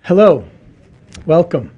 Hello, welcome.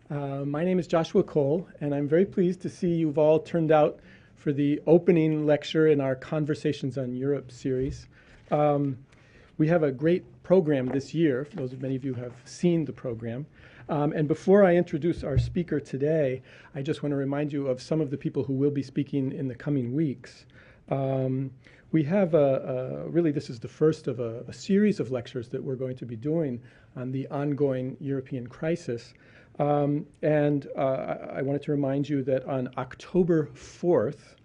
My name is Joshua Cole, and I'm very pleased to see you've all turned out for the opening lecture in our Conversations on Europe series. We have a great program this year. Many of you have seen the program. And before I introduce our speaker today, I just want to remind you of some of the people who will be speaking in the coming weeks. We have really, this is the first of a series of lectures that we're going to be doing on the ongoing European crisis. I wanted to remind you that on October 4th,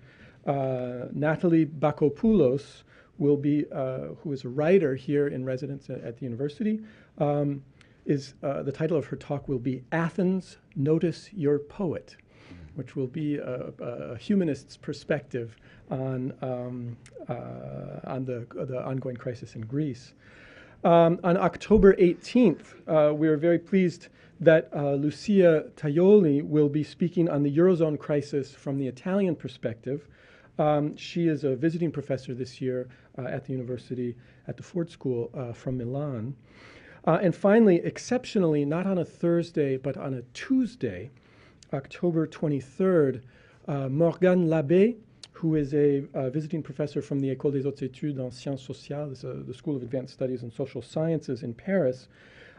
Natalie Bakopoulos will be, who is a writer here in residence at the university, the title of her talk will be Athens, Notice Your Poet, which will be a humanist's perspective on the ongoing crisis in Greece. On October 18th, we are very pleased that Lucia Tajoli will be speaking on the Eurozone crisis from the Italian perspective. She is a visiting professor this year at the university, at the Ford School from Milan. And finally, exceptionally, not on a Thursday, but on a Tuesday, October 23rd, Morgane Labbé, who is a visiting professor from the École des Hautes Études en Sciences Sociales, the School of Advanced Studies in Social Sciences in Paris,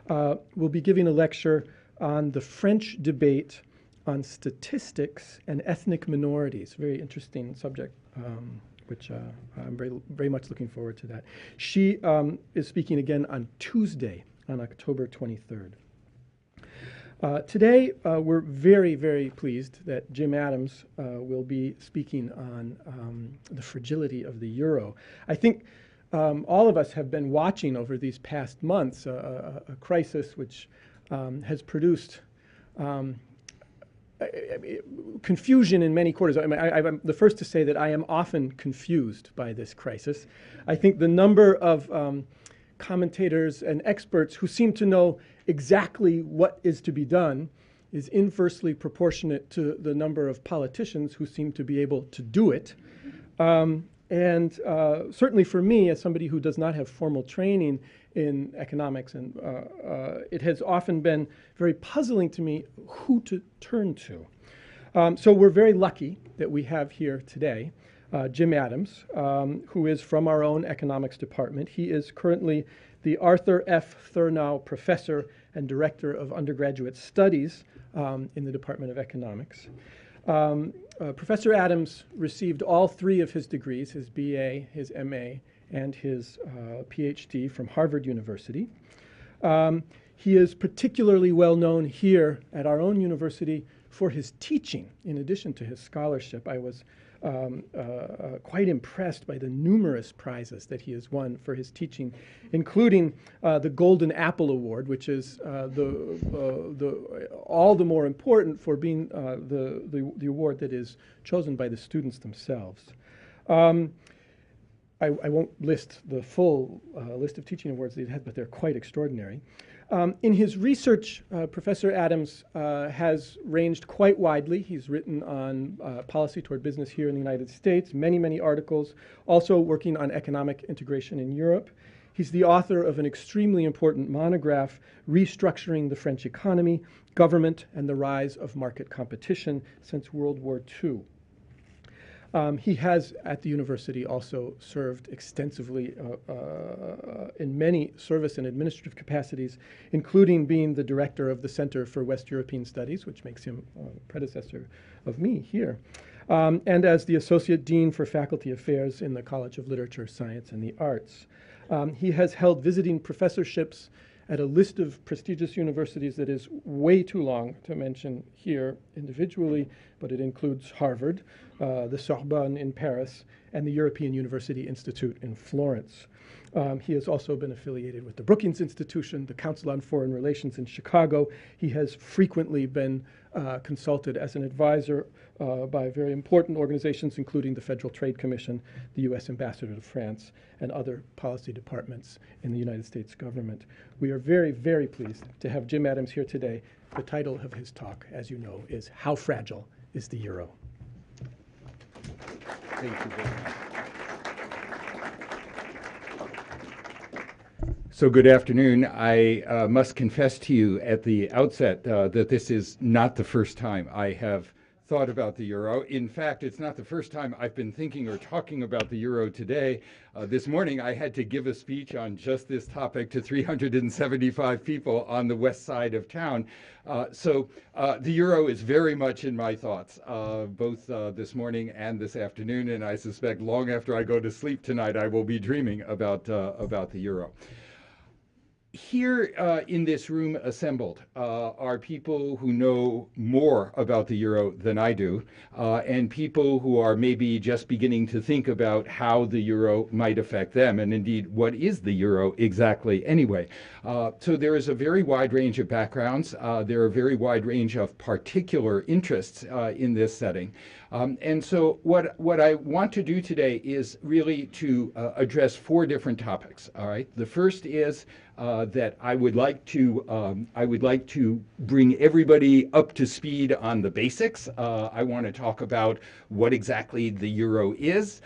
will be giving a lecture on the French debate on statistics and ethnic minorities. Very interesting subject, which I'm very much looking forward to that. She is speaking again on Tuesday, on October 23rd. Today, we're very, very pleased that Jim Adams will be speaking on the fragility of the euro. I think all of us have been watching over these past months a crisis which has produced confusion in many quarters. I'm the first to say that I am often confused by this crisis. I think the number of commentators and experts who seem to know exactly what is to be done is inversely proportionate to the number of politicians who seem to be able to do it. Certainly for me, as somebody who does not have formal training in economics, and it has often been very puzzling to me who to turn to. So we're very lucky that we have here today Jim Adams, who is from our own economics department. He is currently the Arthur F. Thurnow Professor and Director of Undergraduate Studies in the Department of Economics. Professor Adams received all three of his degrees, his BA, his MA, and his PhD from Harvard University. He is particularly well known here at our own university for his teaching, in addition to his scholarship. I was quite impressed by the numerous prizes that he has won for his teaching, including the Golden Apple Award, which is all the more important for being the award that is chosen by the students themselves. I won't list the full list of teaching awards that he had, but they're quite extraordinary. In his research, Professor Adams has ranged quite widely. He's written on policy toward business here in the United States, many, many articles, also working on economic integration in Europe. He's the author of an extremely important monograph, Restructuring the French Economy, Government and the Rise of Market Competition Since World War II. He has, at the university, also served extensively in many service and administrative capacities, including being the director of the Center for West European Studies, which makes him a predecessor of me here, and as the Associate Dean for Faculty Affairs in the College of Literature, Science, and the Arts. He has held visiting professorships at a list of prestigious universities that is way too long to mention here individually, but it includes Harvard, the Sorbonne in Paris, and the European University Institute in Florence. He has also been affiliated with the Brookings Institution, the Council on Foreign Relations in Chicago. He has frequently been consulted as an advisor by very important organizations, including the Federal Trade Commission, the U.S. Ambassador to France, and other policy departments in the United States government. We are very, very pleased to have Jim Adams here today. The title of his talk, as you know, is How Fragile is the Euro? Thank you very much. So good afternoon. I must confess to you at the outset that this is not the first time I have thought about the euro. In fact, it's not the first time I've been thinking or talking about the euro today. This morning, I had to give a speech on just this topic to 375 people on the west side of town. So the euro is very much in my thoughts, both this morning and this afternoon, and I suspect long after I go to sleep tonight, I will be dreaming about the euro. Here in this room assembled are people who know more about the euro than I do, and people who are maybe just beginning to think about how the euro might affect them, and indeed, what is the euro exactly anyway. So there is a very wide range of backgrounds. There are a very wide range of particular interests in this setting. And so what I want to do today is really to address four different topics. All right. The first is that I would like to bring everybody up to speed on the basics. I want to talk about what exactly the euro is.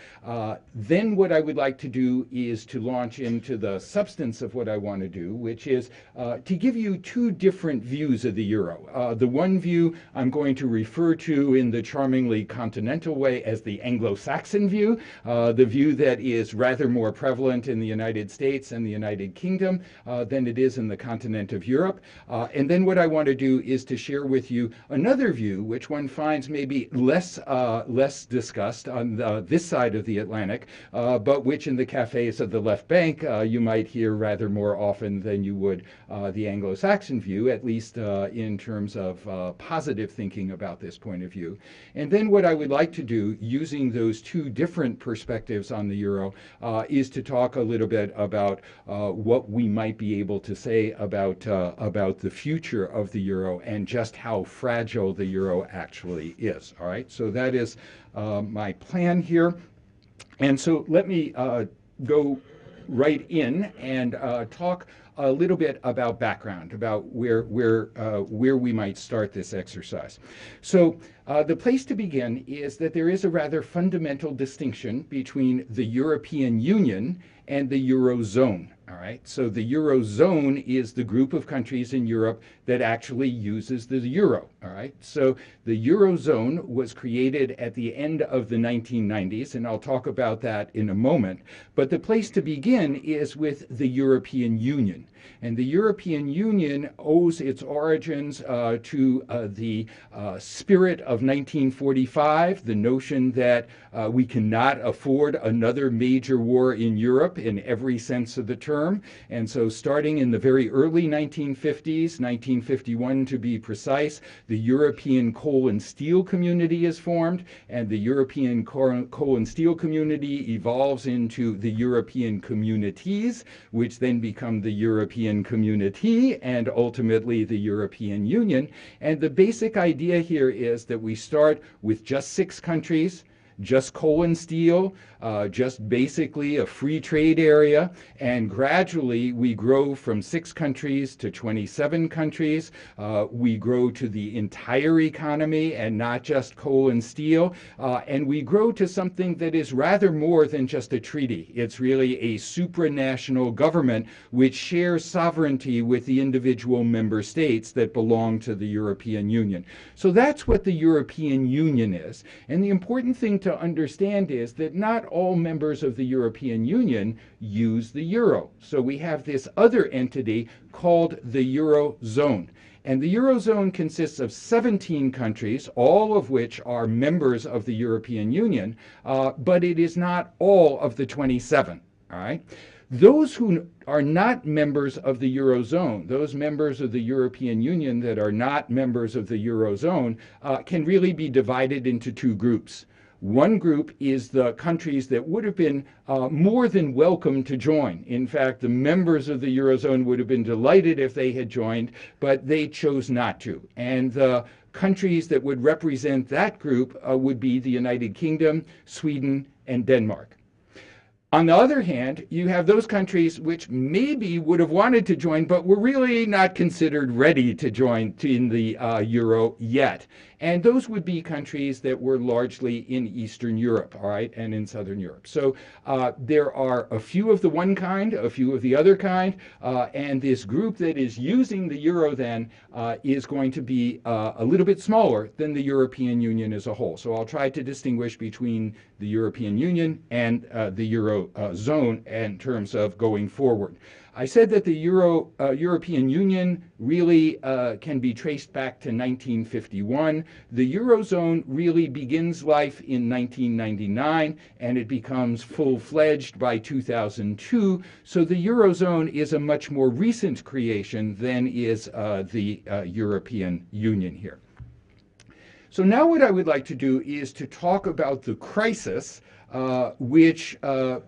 Then what I would like to do is to launch into the substance of what I want to do, which is to give you two different views of the euro. The one view I'm going to refer to in the charmingly continental way as the Anglo-Saxon view, the view that is rather more prevalent in the United States and the United Kingdom than it is in the continent of Europe. And then what I want to do is to share with you another view, which one finds maybe less discussed on this side of the Atlantic, but which in the cafes of the left bank you might hear rather more often than you would the Anglo-Saxon view, at least in terms of positive thinking about this point of view. And then what I would like to do, using those two different perspectives on the euro, is to talk a little bit about what we might be able to say about the future of the euro and just how fragile the euro actually is. All right, so that is my plan here. And so let me go right in and talk a little bit about background, about where we might start this exercise. So the place to begin is that there is a rather fundamental distinction between the European Union and the Eurozone. All right, so the Eurozone is the group of countries in Europe that actually uses the euro. All right, so the Eurozone was created at the end of the 1990s, and I'll talk about that in a moment. But the place to begin is with the European Union. And the European Union owes its origins to the spirit of 1945, the notion that we cannot afford another major war in Europe in every sense of the term. And so starting in the very early 1950s, 1951 to be precise, the European coal and steel community is formed, and the European coal and steel community evolves into the European communities, which then become the European Community and ultimately the European Union. And the basic idea here is that we start with just 6 countries, just coal and steel, just basically a free trade area, and gradually we grow from 6 countries to 27 countries. We grow to the entire economy and not just coal and steel, and we grow to something that is rather more than just a treaty. It's really a supranational government which shares sovereignty with the individual member states that belong to the European Union. So that's what the European Union is. And the important thing to understand is that not all members of the European Union use the euro. So we have this other entity called the Eurozone. And the Eurozone consists of 17 countries, all of which are members of the European Union, but it is not all of the 27. All right? Those who are not members of the Eurozone, those members of the European Union that are not members of the Eurozone, can really be divided into 2 groups. One group is the countries that would have been more than welcome to join. In fact, the members of the Eurozone would have been delighted if they had joined, but they chose not to. And the countries that would represent that group would be the United Kingdom, Sweden, and Denmark. On the other hand, you have those countries which maybe would have wanted to join, but were really not considered ready to join in the euro yet. And those would be countries that were largely in Eastern Europe, all right, and in Southern Europe. So there are a few of the one kind, a few of the other kind, and this group that is using the euro then is going to be a little bit smaller than the European Union as a whole. So I'll try to distinguish between the European Union and the Eurozone in terms of going forward. I said that the European Union really can be traced back to 1951. The Eurozone really begins life in 1999, and it becomes full-fledged by 2002. So the Eurozone is a much more recent creation than is the European Union here. So now what I would like to do is to talk about the crisis which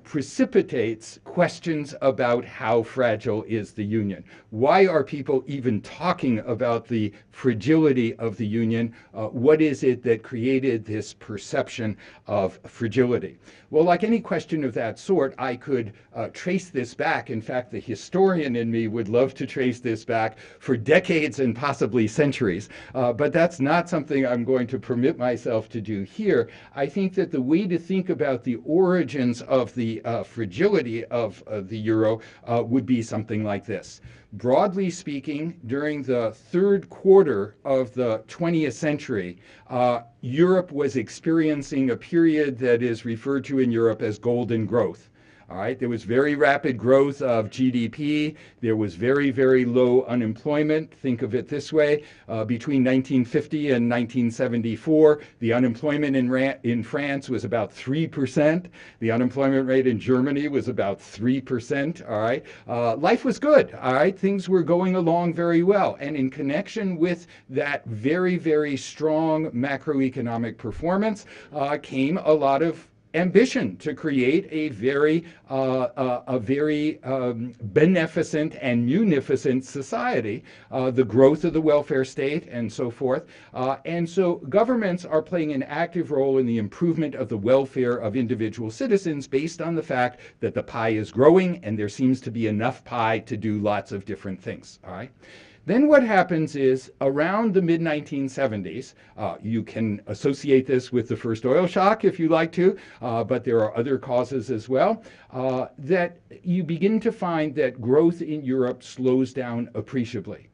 precipitates questions about how fragile is the Union. Why are people even talking about the fragility of the Union? What is it that created this perception of fragility? Well, like any question of that sort, I could trace this back. In fact, the historian in me would love to trace this back for decades and possibly centuries. But that's not something I'm going to permit myself to do here. I think that the way to think about the origins of the fragility of the euro would be something like this. Broadly speaking, during the third quarter of the 20th century, Europe was experiencing a period that is referred to in Europe as golden growth. All right, there was very rapid growth of GDP. There was very, very low unemployment. Think of it this way. Between 1950 and 1974, the unemployment in France was about 3%. The unemployment rate in Germany was about 3%. All right, life was good. All right, things were going along very well. And in connection with that very, very strong macroeconomic performance came a lot of ambition to create a very beneficent and munificent society, the growth of the welfare state and so forth. And so governments are playing an active role in the improvement of the welfare of individual citizens based on the fact that the pie is growing and there seems to be enough pie to do lots of different things, all right? Then what happens is around the mid-1970s, you can associate this with the first oil shock if you like to, but there are other causes as well, that you begin to find that growth in Europe slows down appreciably.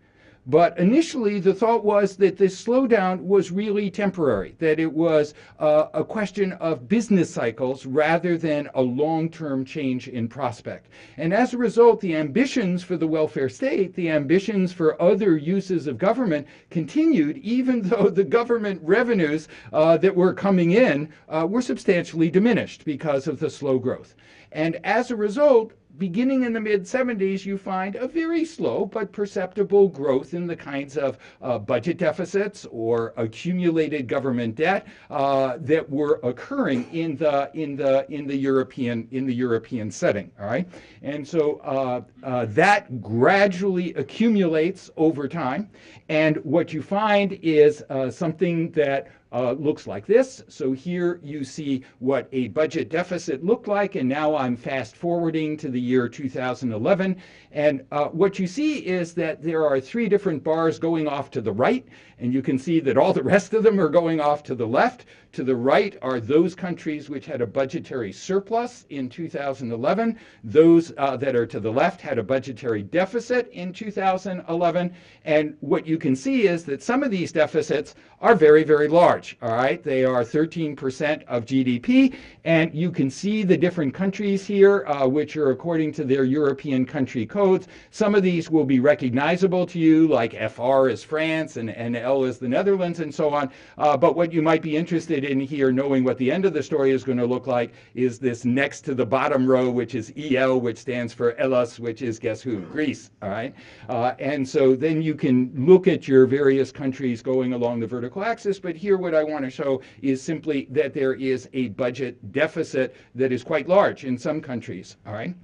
But initially, the thought was that this slowdown was really temporary, that it was a question of business cycles rather than a long-term change in prospect. And as a result, the ambitions for the welfare state, the ambitions for other uses of government continued, even though the government revenues that were coming in were substantially diminished because of the slow growth. And as a result, beginning in the mid-70s, you find a very slow but perceptible growth in the kinds of budget deficits or accumulated government debt that were occurring in the European setting. All right, and so that gradually accumulates over time, and what you find is something that looks like this. So here you see what a budget deficit looked like, and now I'm fast forwarding to the year 2011. And what you see is that there are three different bars going off to the right, and you can see that all the rest of them are going off to the left. To the right are those countries which had a budgetary surplus in 2011. Those that are to the left had a budgetary deficit in 2011. And what you can see is that some of these deficits are very, very large. All right, they are 13% of GDP. And you can see the different countries here, which are according to their European country codes. Some of these will be recognizable to you, like FR is France and L is the Netherlands and so on. But what you might be interested in here, knowing what the end of the story is going to look like, is this next to the bottom row, which is EL, which stands for Elas, which is guess who? Greece. All right. And so then you can look at your various countries going along the vertical axis. But here what I want to show is simply that there is a budget deficit that is quite large in some countries. All right.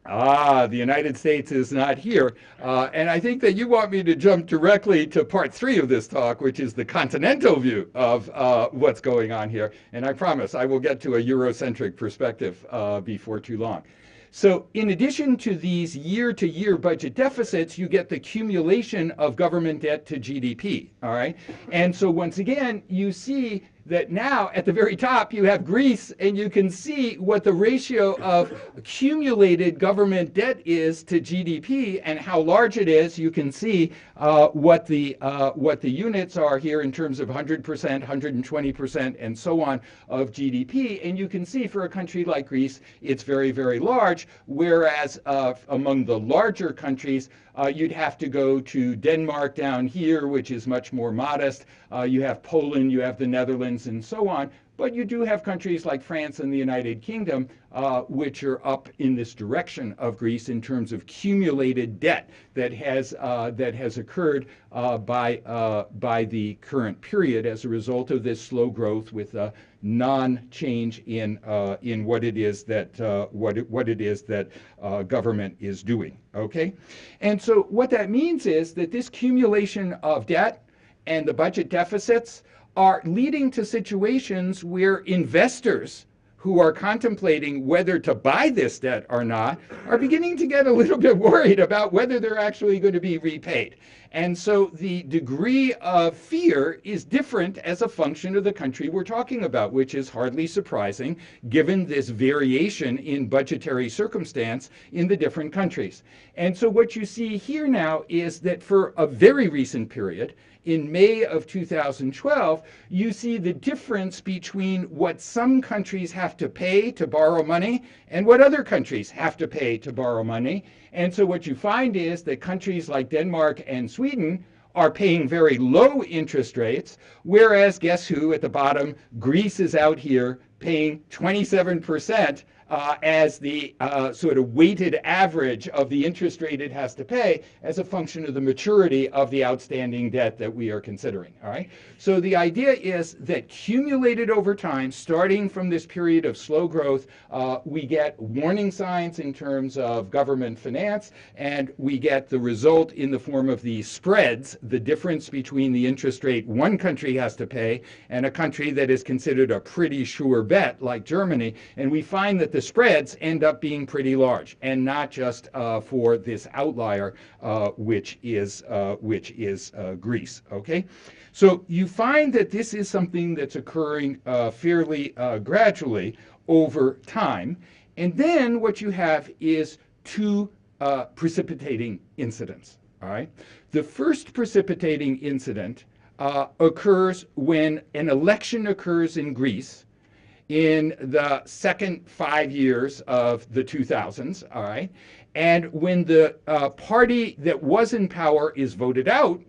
Ah, the United States is not here. And I think that you want me to jump directly to part 3 of this talk, which is the continental view of what's going on here. And I promise I will get to a Eurocentric perspective before too long. So in addition to these year-to-year budget deficits, you get the accumulation of government debt to GDP, all right? And so once again, you see that now at the very top you have Greece, and you can see what the ratio of accumulated government debt is to GDP and how large it is. You can see what the units are here in terms of 100%, 120%, and so on of GDP. And you can see for a country like Greece, it's very, very large, whereas among the larger countries, you'd have to go to Denmark down here, which is much more modest. You have Poland, you have the Netherlands, and so on. But you do have countries like France and the United Kingdom, which are up in this direction of Greece in terms of cumulated debt that has occurred by the current period as a result of this slow growth with non-change in what it is that government is doing. Okay, and so what that means is that this accumulation of debt and the budget deficits are leading to situations where investors who are contemplating whether to buy this debt or not are beginning to get a little bit worried about whether they're actually going to be repaid. And so the degree of fear is different as a function of the country we're talking about, which is hardly surprising given this variation in budgetary circumstance in the different countries. And so what you see here now is that for a very recent period, in May of 2012, you see the difference between what some countries have to pay to borrow money and what other countries have to pay to borrow money. And so what you find is that countries like Denmark and Sweden are paying very low interest rates, whereas guess who at the bottom? Greece is out here paying 27% as the sort of weighted average of the interest rate it has to pay as a function of the maturity of the outstanding debt that we are considering, all right? So the idea is that cumulated over time, starting from this period of slow growth, we get warning signs in terms of government finance, and we get the result in the form of these spreads, the difference between the interest rate one country has to pay and a country that is considered a pretty sure bet like Germany. And we find that the spreads end up being pretty large, and not just for this outlier, which is Greece. Okay, so you find that this is something that's occurring fairly gradually over time, and then what you have is two precipitating incidents. All right, the first precipitating incident occurs when an election occurs in Greece in the second 5 years of the 2000s, all right? And when the party that was in power is voted out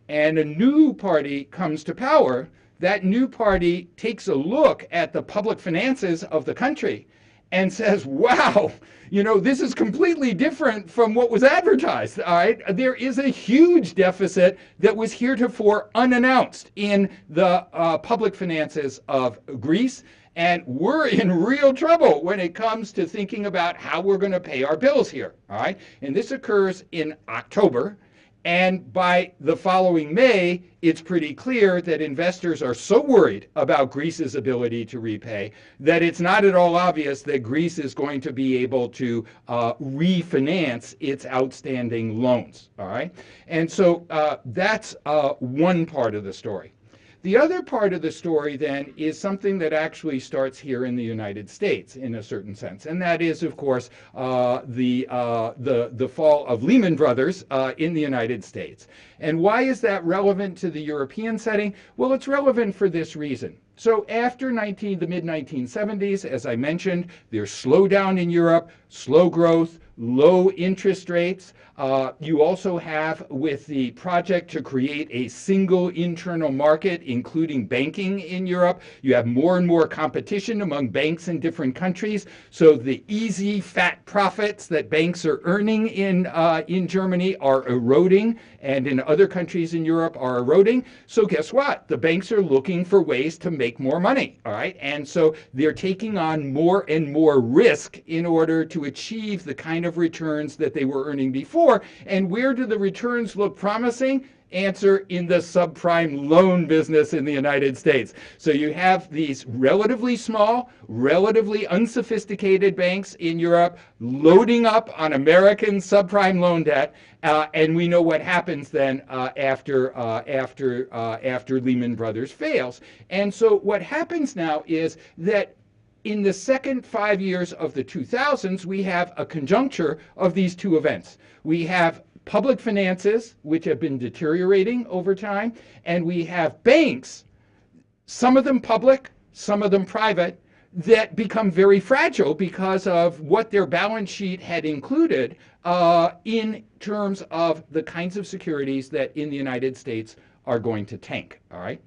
and a new party comes to power, that new party takes a look at the public finances of the country and says, wow, you know, this is completely different from what was advertised, all right? There is a huge deficit that was heretofore unannounced in the public finances of Greece. And we're in real trouble when it comes to thinking about how we're going to pay our bills here, all right? And this occurs in October. And by the following May, it's pretty clear that investors are so worried about Greece's ability to repay that it's not at all obvious that Greece is going to be able to refinance its outstanding loans, all right? And so that's one part of the story. The other part of the story then is something that actually starts here in the United States in a certain sense, and that is, of course, the fall of Lehman Brothers in the United States. And why is that relevant to the European setting? Well, it's relevant for this reason. So after the mid-1970s, as I mentioned, there's slowdown in Europe, slow growth, low interest rates. You also have, with the project to create a single internal market, including banking in Europe, you have more and more competition among banks in different countries. So the easy fat profits that banks are earning in Germany are eroding, and in other countries in Europe are eroding. So guess what? The banks are looking for ways to make make more money, all right? And so they're taking on more and more risk in order to achieve the kind of returns that they were earning before. And where do the returns look promising? Answer: in the subprime loan business in the United States. So you have these relatively small, relatively unsophisticated banks in Europe loading up on American subprime loan debt, and we know what happens then after Lehman Brothers fails. And so what happens now is that in the second 5 years of the 2000s, we have a conjuncture of these two events. We have public finances, which have been deteriorating over time, and we have banks, some of them public, some of them private, that become very fragile because of what their balance sheet had included in terms of the kinds of securities that in the United States are going to tank, all right?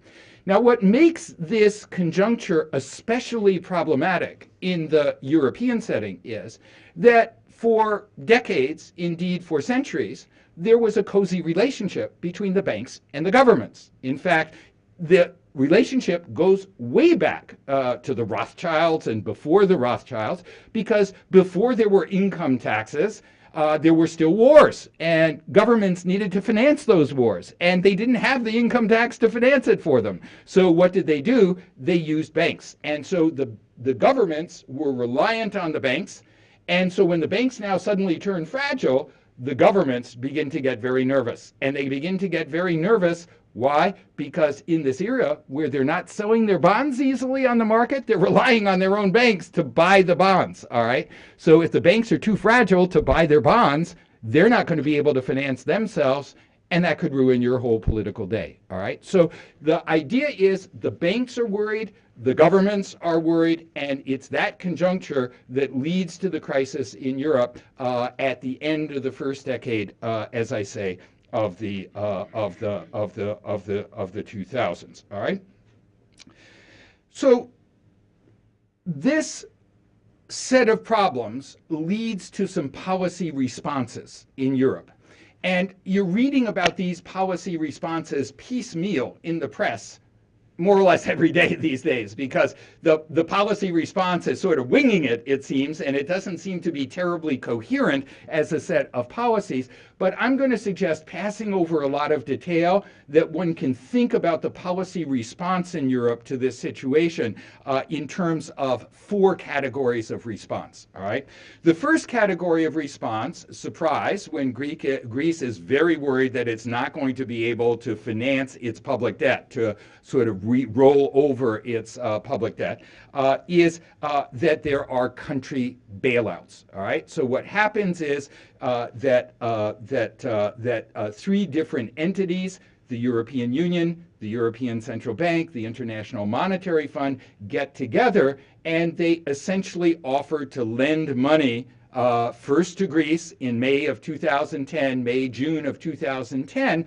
Now, what makes this conjuncture especially problematic in the European setting is that for decades, indeed for centuries, there was a cozy relationship between the banks and the governments. In fact, the relationship goes way back to the Rothschilds and before the Rothschilds, because before there were income taxes, there were still wars, and governments needed to finance those wars, and they didn't have the income tax to finance it for them. So what did they do? They used banks. And so the governments were reliant on the banks. And so when the banks now suddenly turn fragile, the governments begin to get very nervous. And they begin to get very nervous. Why? Because in this era where they're not selling their bonds easily on the market, they're relying on their own banks to buy the bonds, all right? So if the banks are too fragile to buy their bonds, they're not going to be able to finance themselves, and that could ruin your whole political day, all right? So the idea is the banks are worried, the governments are worried, and it's that conjuncture that leads to the crisis in Europe at the end of the first decade, as I say, of the 2000s. All right. So this set of problems leads to some policy responses in Europe. And you're reading about these policy responses piecemeal in the press more or less every day these days, because the policy response is sort of winging it, it seems, and it doesn't seem to be terribly coherent as a set of policies. But I'm going to suggest, passing over a lot of detail, that one can think about the policy response in Europe to this situation in terms of 4 categories of response, all right? The first category of response, surprise, when Greece is very worried that it's not going to be able to finance its public debt, to sort of roll over its public debt, is that there are country bailouts, all right? So what happens is that 3 different entities, the European Union, the European Central Bank, the International Monetary Fund, get together, and they essentially offer to lend money first to Greece in May of 2010, June of 2010,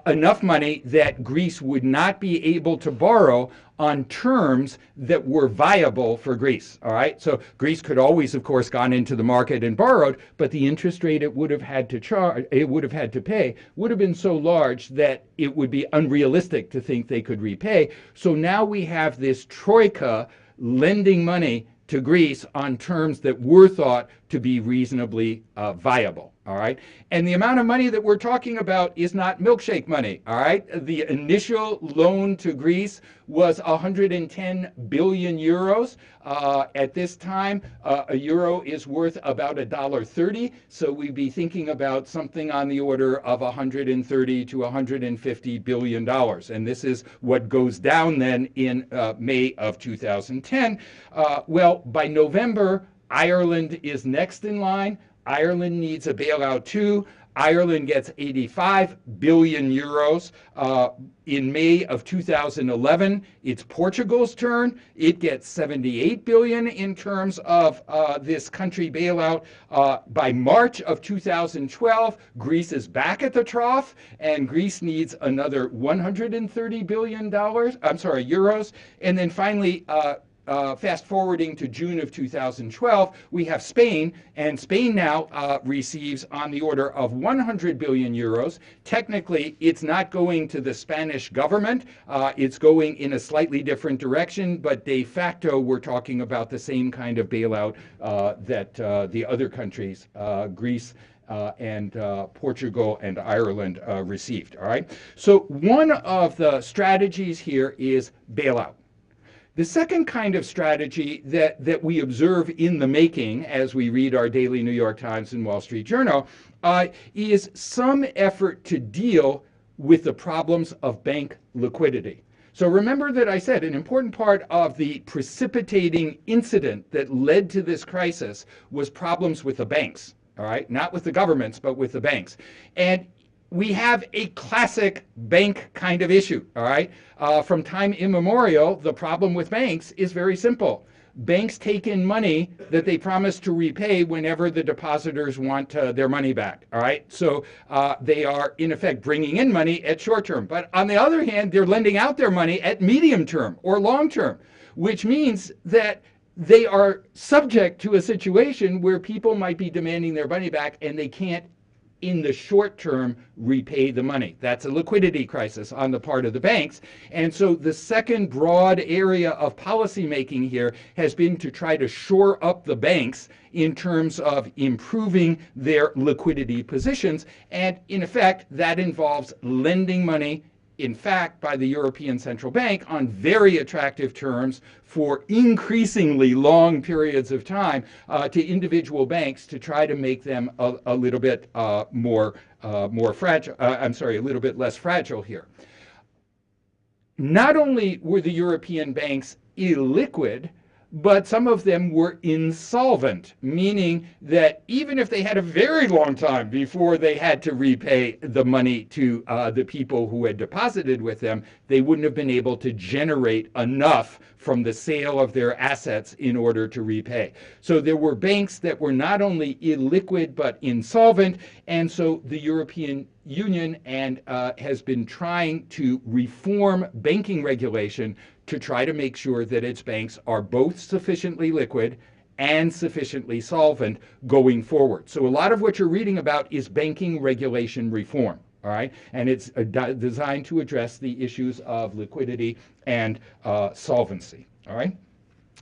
enough money that Greece would not be able to borrow on terms that were viable for Greece, all right? So Greece could always, of course, gone into the market and borrowed, but the interest rate it would have had to pay would have been so large that it would be unrealistic to think they could repay. So now we have this troika lending money to Greece on terms that were thought to be reasonably viable, all right? And the amount of money that we're talking about is not milkshake money, all right? The initial loan to Greece was 110 billion euros. At this time, a euro is worth about $1.30, so we'd be thinking about something on the order of 130 to 150 billion dollars. And this is what goes down then in May of 2010. Well, by November, Ireland is next in line. Ireland needs a bailout too. Ireland gets 85 billion euros. In May of 2011, it's Portugal's turn. It gets 78 billion in terms of this country bailout. By March of 2012, Greece is back at the trough, and Greece needs another 130 billion euros. And then finally, fast forwarding to June of 2012, we have Spain, and Spain now receives on the order of 100 billion euros. Technically, it's not going to the Spanish government. It's going in a slightly different direction, but de facto, we're talking about the same kind of bailout that the other countries, Greece, and Portugal and Ireland received. All right. So one of the strategies here is bailout. The second kind of strategy that we observe in the making as we read our daily New York Times and Wall Street Journal is some effort to deal with the problems of bank liquidity. So remember that I said an important part of the precipitating incident that led to this crisis was problems with the banks. All right, not with the governments, but with the banks. And we have a classic bank kind of issue, all right? From time immemorial, the problem with banks is very simple. Banks take in money that they promise to repay whenever the depositors want their money back, all right? So they are, in effect, bringing in money at short term. But on the other hand, they're lending out their money at medium term or long term, which means that they are subject to a situation where people might be demanding their money back and they can't, in the short term, repay the money. That's a liquidity crisis on the part of the banks. And so the second broad area of policymaking here has been to try to shore up the banks in terms of improving their liquidity positions. And in effect, that involves lending money, in fact, by the European Central Bank on very attractive terms for increasingly long periods of time to individual banks to try to make them a little bit more fragile. A little bit less fragile here. Not only were the European banks illiquid, but some of them were insolvent, meaning that even if they had a very long time before they had to repay the money to the people who had deposited with them, they wouldn't have been able to generate enough from the sale of their assets in order to repay. So there were banks that were not only illiquid but insolvent, and so the European Union has been trying to reform banking regulation to try to make sure that its banks are both sufficiently liquid and sufficiently solvent going forward. So a lot of what you're reading about is banking regulation reform, all right? And it's designed to address the issues of liquidity and solvency, all right?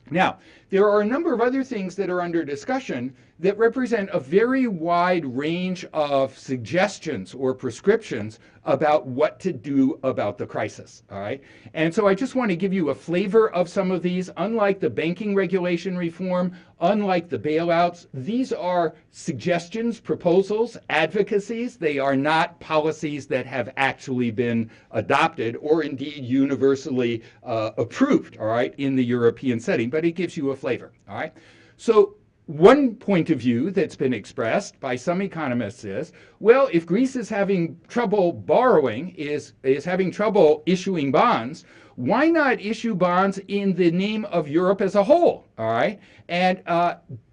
Now, there are a number of other things that are under discussion that represent a very wide range of suggestions or prescriptions about what to do about the crisis, all right? And so I just want to give you a flavor of some of these. Unlike the banking regulation reform, unlike the bailouts, these are suggestions, proposals, advocacies. They are not policies that have actually been adopted or indeed universally approved, all right, in the European setting, but it gives you a flavor, all right? So one point of view that's been expressed by some economists is, well, if Greece is having trouble borrowing, is having trouble issuing bonds, why not issue bonds in the name of Europe as a whole, all right? And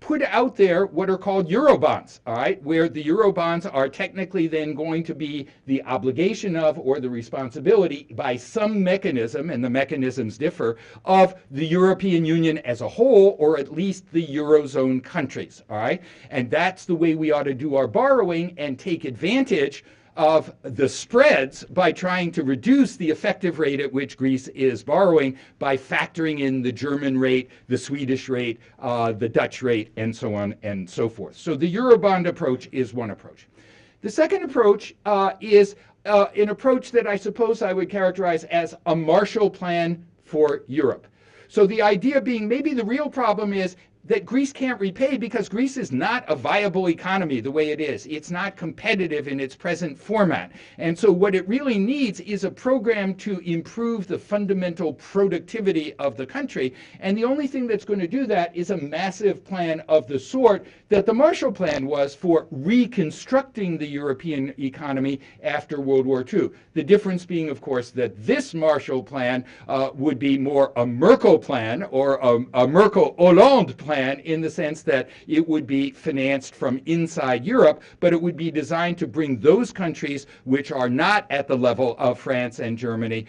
put out there what are called Eurobonds, all right? Where the Eurobonds are technically then going to be the obligation of or the responsibility by some mechanism, and the mechanisms differ, of the European Union as a whole, or at least the Eurozone countries, all right? And that's the way we ought to do our borrowing and take advantage of the spreads by trying to reduce the effective rate at which Greece is borrowing by factoring in the German rate, the Swedish rate, the Dutch rate, and so on and so forth. So the Eurobond approach is one approach. The second approach is an approach that I suppose I would characterize as a Marshall Plan for Europe. So the idea being maybe the real problem is that Greece can't repay because Greece is not a viable economy the way it is. It's not competitive in its present format. And so what it really needs is a program to improve the fundamental productivity of the country. And the only thing that's going to do that is a massive plan of the sort that the Marshall Plan was for reconstructing the European economy after World War II. The difference being, of course, that this Marshall Plan would be more a Merkel plan or a Merkel-Hollande plan plan in the sense that it would be financed from inside Europe, but it would be designed to bring those countries which are not at the level of France and Germany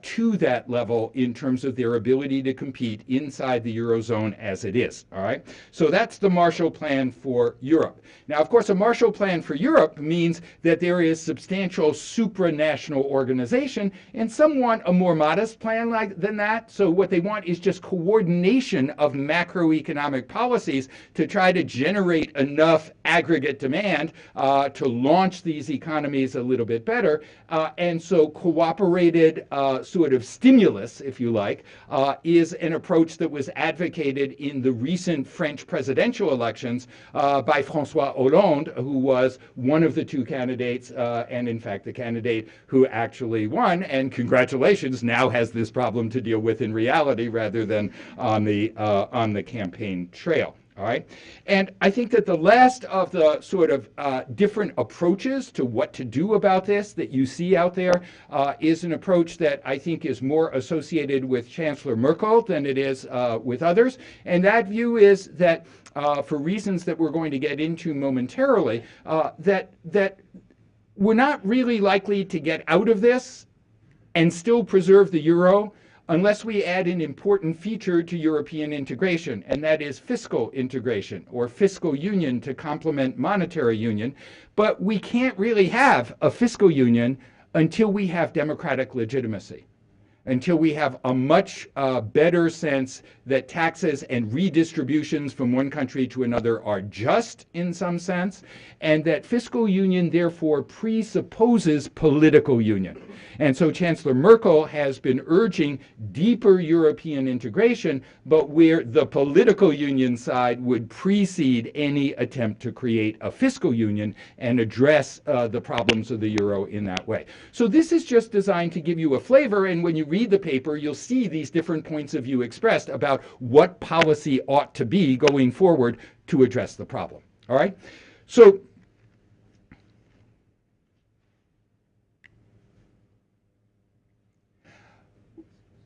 to that level in terms of their ability to compete inside the Eurozone as it is. All right. So that's the Marshall Plan for Europe. Now, of course, a Marshall Plan for Europe means that there is substantial supranational organization, and some want a more modest plan than that. So what they want is just coordination of macroeconomic policies to try to generate enough aggregate demand to launch these economies a little bit better. And so cooperated sort of stimulus, if you like, is an approach that was advocated in the recent French presidential elections by François Hollande, who was one of the two candidates, and in fact the candidate who actually won, and congratulations, now has this problem to deal with in reality rather than on the campaign trail. All right. And I think that the last of the sort of different approaches to what to do about this that you see out there is an approach that I think is more associated with Chancellor Merkel than it is with others. And that view is that for reasons that we're going to get into momentarily, that we're not really likely to get out of this and still preserve the euro unless we add an important feature to European integration, and that is fiscal integration or fiscal union to complement monetary union. But we can't really have a fiscal union until we have democratic legitimacy, until we have a much better sense that taxes and redistributions from one country to another are just in some sense, and that fiscal union therefore presupposes political union. And so Chancellor Merkel has been urging deeper European integration, but where the political union side would precede any attempt to create a fiscal union and address the problems of the euro in that way. So this is just designed to give you a flavor, and when you read the paper, you'll see these different points of view expressed about what policy ought to be going forward to address the problem. All right? So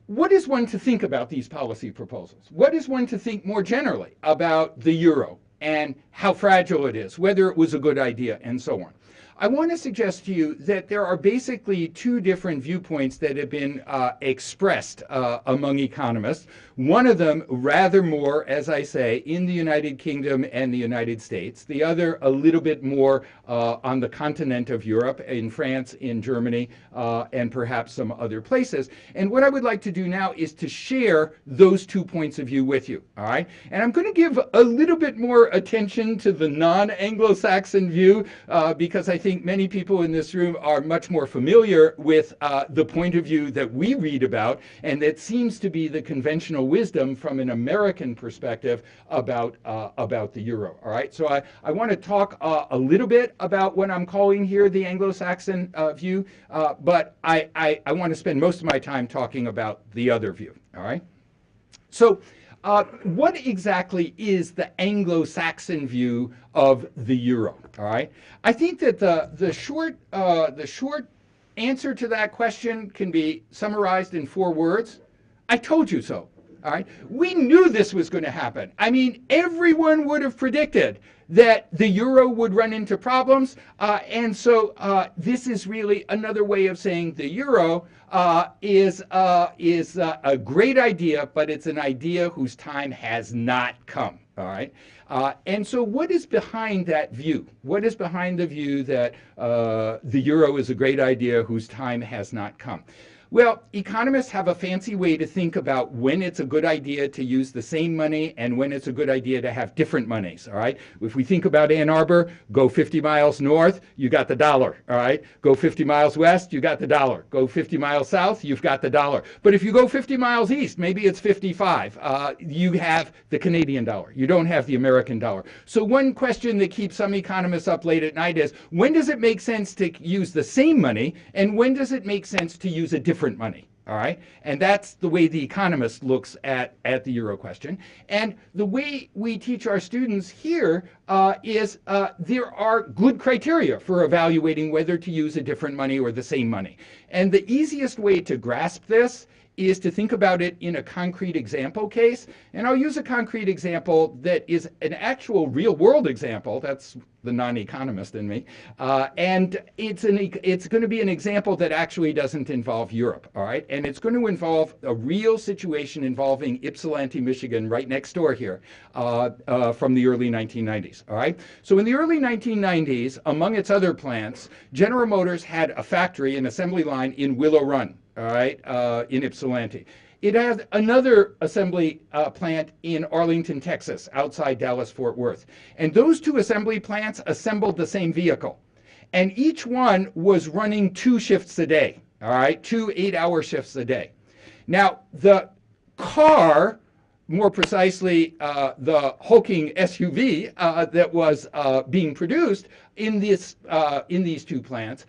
what is one to think about these policy proposals? What is one to think more generally about the euro and how fragile it is, whether it was a good idea, and so on? I want to suggest to you that there are basically two different viewpoints that have been expressed among economists. One of them rather more, as I say, in the United Kingdom and the United States. The other a little bit more on the continent of Europe, in France, in Germany, and perhaps some other places. And what I would like to do now is to share those 2 points of view with you, all right? And I'm going to give a little bit more attention to the non-Anglo-Saxon view because I think many people in this room are much more familiar with the point of view that we read about, and that seems to be the conventional wisdom from an American perspective about the euro. All right, so I want to talk a little bit about what I'm calling here the Anglo-Saxon view, but I want to spend most of my time talking about the other view. All right, so what exactly is the Anglo-Saxon view of the euro? All right, I think that the short answer to that question can be summarized in 4 words. I told you so. All right, we knew this was going to happen. I mean, everyone would have predicted that the euro would run into problems, and so this is really another way of saying the euro is a great idea, but it's an idea whose time has not come. All right, and so what is behind that view? What is behind the view that the euro is a great idea whose time has not come? Well, economists have a fancy way to think about when it's a good idea to use the same money and when it's a good idea to have different monies, all right? If we think about Ann Arbor, go 50 miles north, you got the dollar, all right? Go 50 miles west, you got the dollar. Go 50 miles south, you've got the dollar. But if you go 50 miles east, maybe it's 55, you have the Canadian dollar. You don't have the American dollar. So one question that keeps some economists up late at night is, when does it make sense to use the same money, and when does it make sense to use a different money? All right, and that's the way the economist looks at the euro question. And the way we teach our students here there are good criteria for evaluating whether to use a different money or the same money. And the easiest way to grasp this is to think about it in a concrete example case. And I'll use a concrete example that is an actual real world example. That's the non-economist in me. And it's going to be an example that actually doesn't involve Europe, all right? And it's going to involve a real situation involving Ypsilanti, Michigan, right next door here, from the early 1990s, all right? So in the early 1990s, among its other plants, General Motors had a factory, an assembly line in Willow Run, all right, in Ypsilanti. It has another assembly plant in Arlington, Texas, outside Dallas-Fort Worth. And those two assembly plants assembled the same vehicle. And each one was running 2 shifts a day, all right, 2 8-hour shifts a day. Now, the car, more precisely the hulking SUV that was being produced in these 2 plants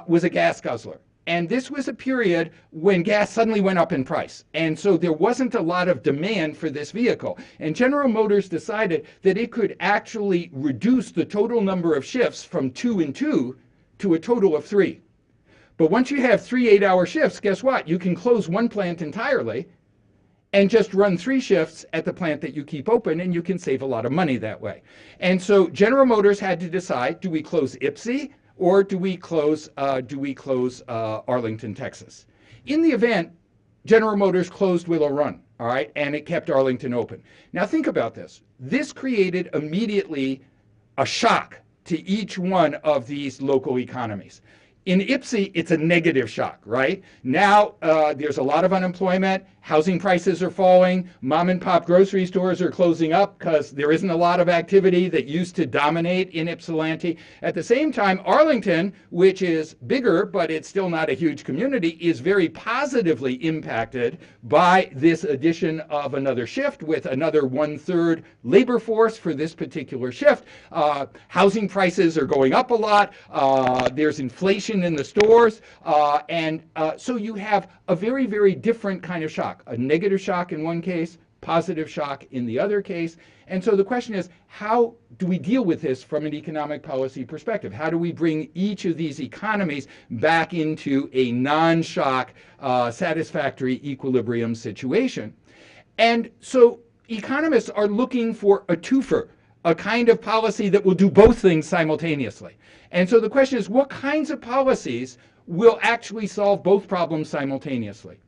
was a gas guzzler. And this was a period when gas suddenly went up in price. And so there wasn't a lot of demand for this vehicle. And General Motors decided that it could actually reduce the total number of shifts from 2 and 2 to a total of 3. But once you have 3 8-hour shifts, guess what? You can close one plant entirely and just run 3 shifts at the plant that you keep open, and you can save a lot of money that way. And so General Motors had to decide, do we close Ypsi? Or do we close Arlington, Texas? In the event, General Motors closed Willow Run, all right, and it kept Arlington open. Now think about this. This created immediately a shock to each one of these local economies. In Ypsi, it's a negative shock, right? Now there's a lot of unemployment. Housing prices are falling. Mom and pop grocery stores are closing up because there isn't a lot of activity that used to dominate in Ypsilanti. At the same time, Arlington, which is bigger, but it's still not a huge community, is very positively impacted by this addition of another shift with another 1/3 labor force for this particular shift. Housing prices are going up a lot. There's inflation in the stores. So you have a very, very different kind of shock. A negative shock in one case, positive shock in the other case. And so the question is, how do we deal with this from an economic policy perspective? How do we bring each of these economies back into a non-shock, satisfactory equilibrium situation? And so economists are looking for a twofer, a kind of policy that will do both things simultaneously. And so the question is, what kinds of policies will actually solve both problems simultaneously?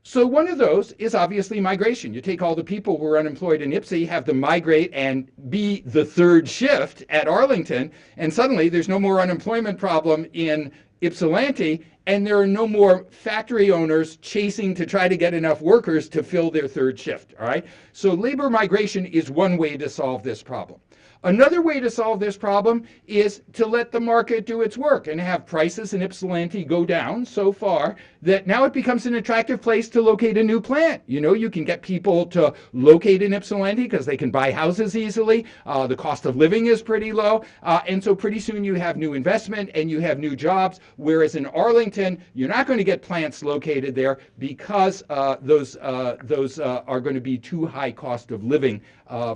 So one of those is obviously migration. You take all the people who are unemployed in Ypsi, have them migrate and be the 3rd shift at Arlington, and suddenly there's no more unemployment problem in Ypsilanti, and there are no more factory owners chasing to try to get enough workers to fill their 3rd shift, all right? So labor migration is one way to solve this problem. Another way to solve this problem is to let the market do its work and have prices in Ypsilanti go down so far that now it becomes an attractive place to locate a new plant. You know, you can get people to locate in Ypsilanti because they can buy houses easily. The cost of living is pretty low. And so pretty soon you have new investment and you have new jobs. Whereas in Arlington, you're not going to get plants located there because those are going to be too high cost of living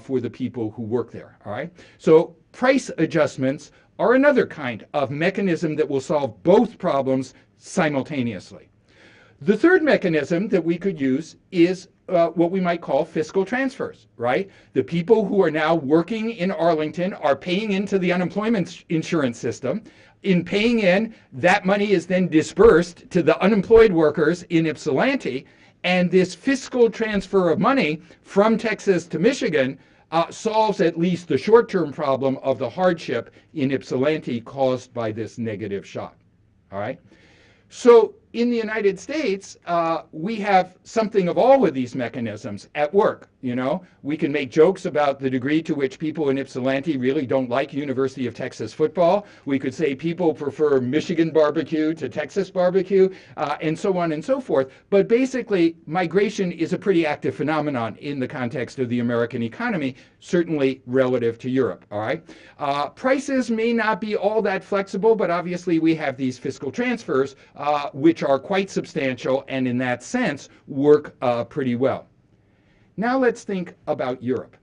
for the people who work there, all right? So price adjustments are another kind of mechanism that will solve both problems simultaneously. The third mechanism that we could use is what we might call fiscal transfers, right? The people who are now working in Arlington are paying into the unemployment insurance system. In paying in, that money is then dispersed to the unemployed workers in Ypsilanti. And this fiscal transfer of money from Texas to Michigan solves at least the short-term problem of the hardship in Ypsilanti caused by this negative shock. All right? So in the United States, we have something of all of these mechanisms at work. You know, we can make jokes about the degree to which people in Ypsilanti really don't like University of Texas football. We could say people prefer Michigan barbecue to Texas barbecue, and so on and so forth. But basically, migration is a pretty active phenomenon in the context of the American economy, certainly relative to Europe. All right, prices may not be all that flexible, but obviously we have these fiscal transfers, which are quite substantial and in that sense work pretty well. Now let's think about Europe.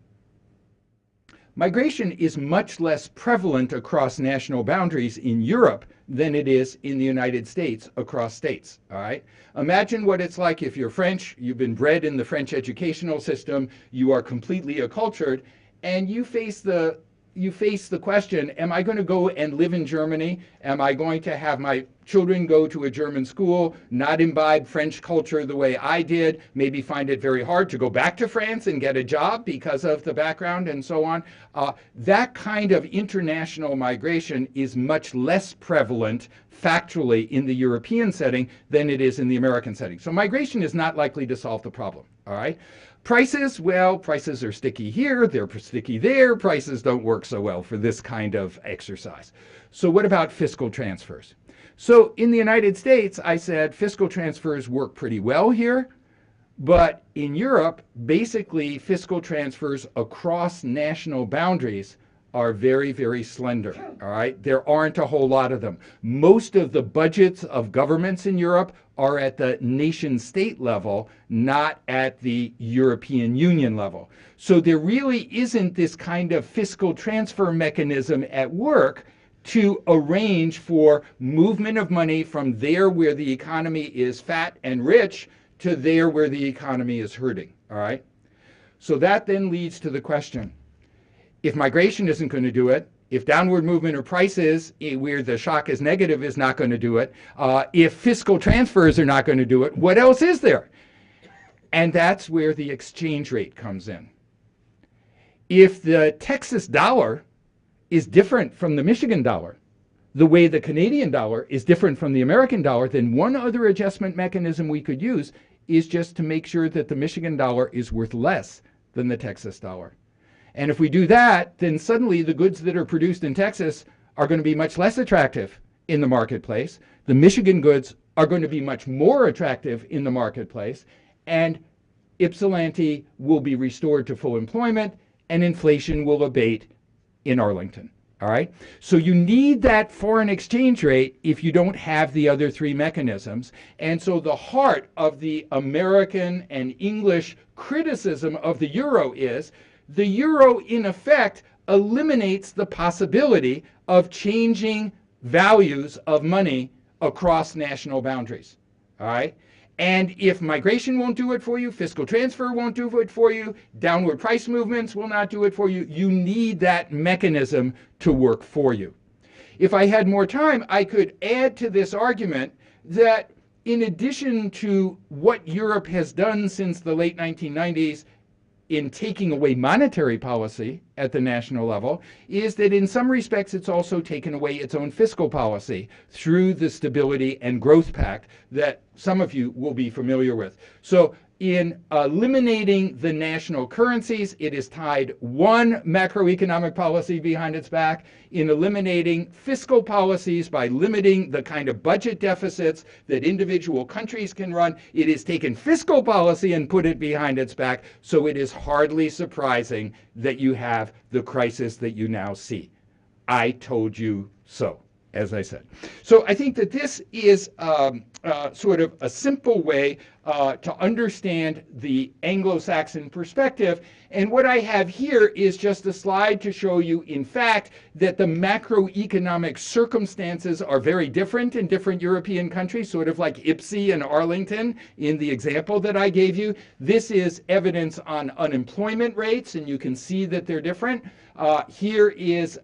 Migration is much less prevalent across national boundaries in Europe than it is in the United States across states, all right? Imagine what it's like if you're French, you've been bred in the French educational system, you are completely accultured, and you face the question, am I going to go and live in Germany? Am I going to have my children go to a German school, not imbibe French culture the way I did, maybe find it very hard to go back to France and get a job because of the background and so on? That kind of international migration is much less prevalent factually in the European setting than it is in the American setting. So migration is not likely to solve the problem, all right? Prices, well, prices are sticky here, they're sticky there. Prices don't work so well for this kind of exercise. So what about fiscal transfers? So in the United States, I said fiscal transfers work pretty well here, but in Europe, basically fiscal transfers across national boundaries are very, very slender, all right? There aren't a whole lot of them. Most of the budgets of governments in Europe are at the nation-state level, not at the European Union level. So there really isn't this kind of fiscal transfer mechanism at work to arrange for movement of money from there where the economy is fat and rich to there where the economy is hurting, all right? So that then leads to the question, if migration isn't going to do it, if downward movement of prices where the shock is negative is not going to do it, if fiscal transfers are not going to do it, what else is there? And that's where the exchange rate comes in. If the Texas dollar is different from the Michigan dollar, the way the Canadian dollar is different from the American dollar, then one other adjustment mechanism we could use is just to make sure that the Michigan dollar is worth less than the Texas dollar. And if we do that, then suddenly the goods that are produced in Texas are going to be much less attractive in the marketplace. The Michigan goods are going to be much more attractive in the marketplace, and Ypsilanti will be restored to full employment, and inflation will abate in Arlington. All right? So you need that foreign exchange rate if you don't have the other three mechanisms. And so the heart of the American and English criticism of the euro is the euro, in effect, eliminates the possibility of changing values of money across national boundaries. All right? And if migration won't do it for you, fiscal transfer won't do it for you, downward price movements will not do it for you, you need that mechanism to work for you. If I had more time, I could add to this argument that in addition to what Europe has done since the late 1990s in taking away monetary policy at the national level, is that in some respects it's also taken away its own fiscal policy through the Stability and Growth Pact that some of you will be familiar with. So in eliminating the national currencies, it has tied one macroeconomic policy behind its back. In eliminating fiscal policies by limiting the kind of budget deficits that individual countries can run, it has taken fiscal policy and put it behind its back. So it is hardly surprising that you have the crisis that you now see. I told you so, as I said. So I think that this is sort of a simple way to understand the Anglo-Saxon perspective. And what I have here is just a slide to show you, in fact, that the macroeconomic circumstances are very different in different European countries, sort of like Ipsy and Arlington in the example that I gave you. This is evidence on unemployment rates, and you can see that they're different. Here is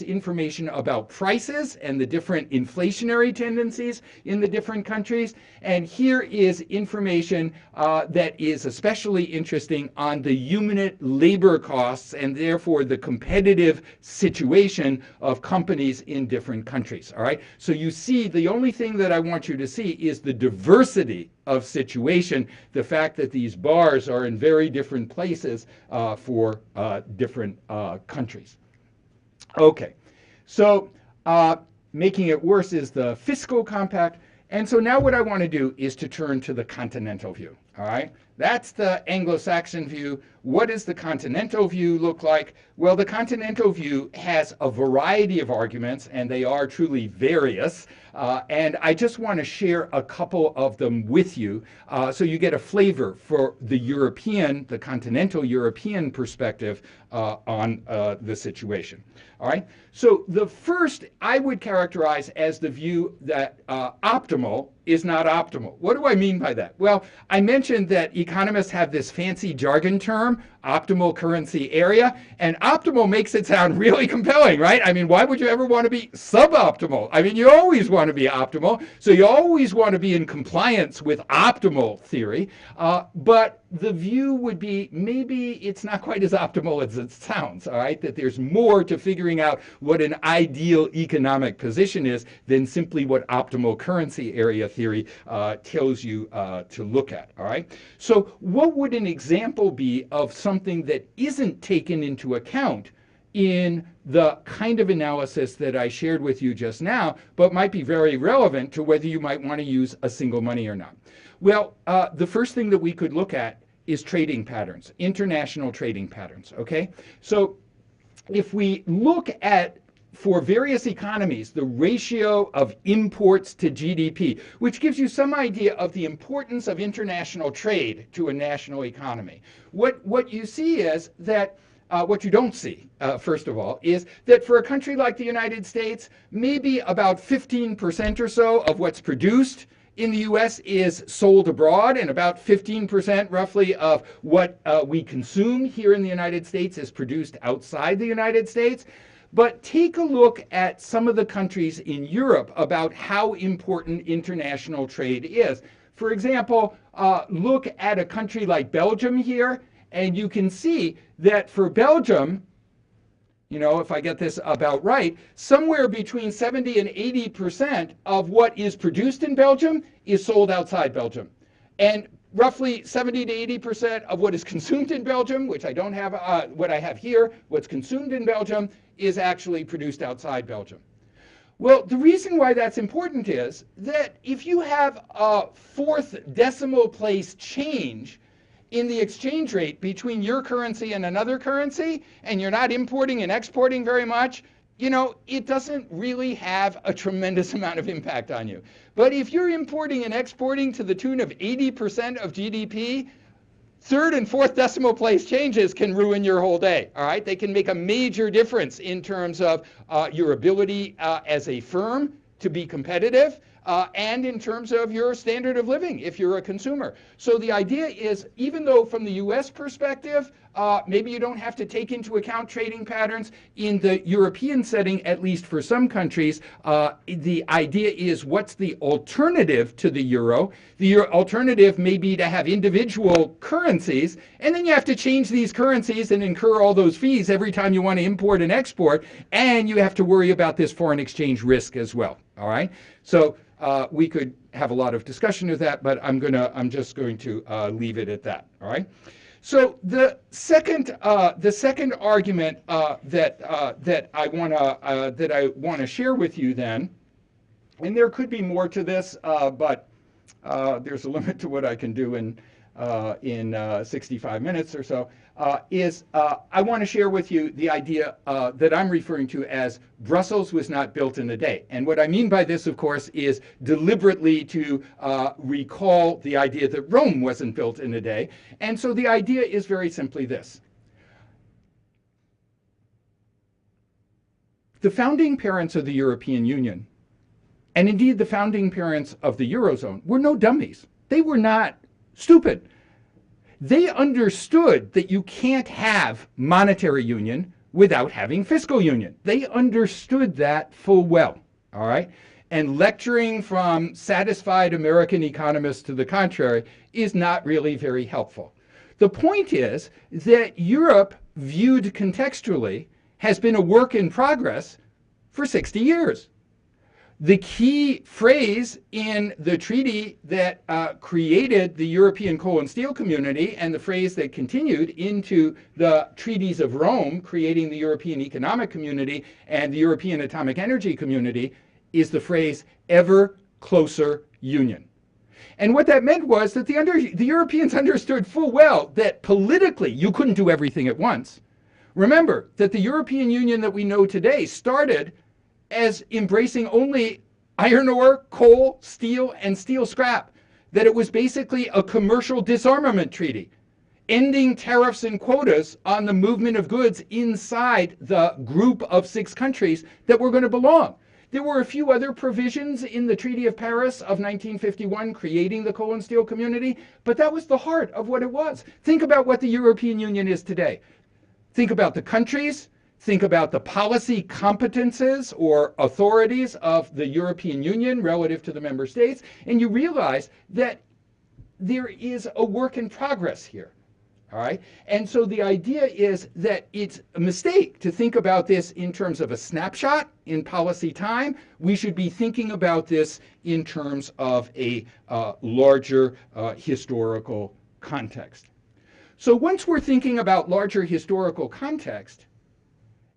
information about prices and the different inflationary tendencies in the different countries. And here is information that is especially interesting on the unit labor costs and therefore the competitive situation of companies in different countries. All right. So you see, the only thing that I want you to see is the diversity of situation, the fact that these bars are in very different places for different countries. Okay, so making it worse is the fiscal compact. And so now what I want to do is to turn to the Continental View. All right, that's the Anglo-Saxon view. What does the Continental View look like? Well, the Continental View has a variety of arguments, and they are truly various, And I just want to share a couple of them with you so you get a flavor for the continental European perspective on the situation. All right. So the first I would characterize as the view that optimal is not optimal. What do I mean by that? Well, I mentioned that economists have this fancy jargon term, optimal currency area, and optimal makes it sound really compelling, right? I mean, why would you ever want to be suboptimal? I mean, you always want to be optimal, so you always want to be in compliance with optimal theory, but the view would be maybe it's not quite as optimal as it sounds, all right? That there's more to figuring out what an ideal economic position is than simply what optimal currency area theory tells you to look at, all right? So what would an example be of something that isn't taken into account in the kind of analysis that I shared with you just now, but might be very relevant to whether you might want to use a single money or not? Well, the first thing that we could look at is trading patterns, international trading patterns, okay? So if we look at, for various economies, the ratio of imports to GDP, which gives you some idea of the importance of international trade to a national economy. What you see is that what you don't see, first of all, is that for a country like the United States, maybe about 15% or so of what's produced in the US is sold abroad, and about 15% roughly of what we consume here in the United States is produced outside the United States. But take a look at some of the countries in Europe about how important international trade is. For example, look at a country like Belgium here, and you can see that for Belgium, you know, if I get this about right, somewhere between 70 and 80% of what is produced in Belgium is sold outside Belgium. And roughly 70 to 80% of what is consumed in Belgium, which I don't have, what I have here, what's consumed in Belgium is actually produced outside Belgium. Well, the reason why that's important is that if you have a fourth decimal place change in the exchange rate between your currency and another currency, and you're not importing and exporting very much, you know, it doesn't really have a tremendous amount of impact on you. But if you're importing and exporting to the tune of 80% of GDP, third and fourth decimal place changes can ruin your whole day, all right? They can make a major difference in terms of your ability as a firm to be competitive, and in terms of your standard of living if you're a consumer. So the idea is, even though from the US perspective, maybe you don't have to take into account trading patterns, in the European setting, at least for some countries, the idea is what's the alternative to the euro? The alternative may be to have individual currencies, and then you have to change these currencies and incur all those fees every time you want to import and export, and you have to worry about this foreign exchange risk as well, all right? So we could have a lot of discussion of that, but I'm just going to leave it at that, all right? So the second argument that I want to share with you then, and there could be more to this, but there's a limit to what I can do in 65 minutes or so, is I want to share with you the idea that I'm referring to as Brussels was not built in a day. And what I mean by this, of course, is deliberately to recall the idea that Rome wasn't built in a day. And so the idea is very simply this. The founding parents of the European Union, and indeed the founding parents of the Eurozone, were no dummies. They were not stupid. They understood that you can't have monetary union without having fiscal union. They understood that full well, all right? And lecturing from satisfied American economists to the contrary is not really very helpful. The point is that Europe, viewed contextually, has been a work in progress for 60 years. The key phrase in the treaty that created the European Coal and Steel Community, and the phrase that continued into the treaties of Rome, creating the European Economic Community and the European Atomic Energy Community, is the phrase ever closer union. And what that meant was that the Europeans understood full well that politically you couldn't do everything at once. Remember that the European Union that we know today started as embracing only iron ore, coal, steel, and steel scrap. That it was basically a commercial disarmament treaty, ending tariffs and quotas on the movement of goods inside the group of 6 countries that were going to belong. There were a few other provisions in the Treaty of Paris of 1951 creating the coal and steel community, but that was the heart of what it was. Think about what the European Union is today. Think about the countries, think about the policy competences or authorities of the European Union relative to the member states, and you realize that there is a work in progress here. All right. And so the idea is that it's a mistake to think about this in terms of a snapshot in policy time. We should be thinking about this in terms of a larger historical context. So once we're thinking about larger historical context,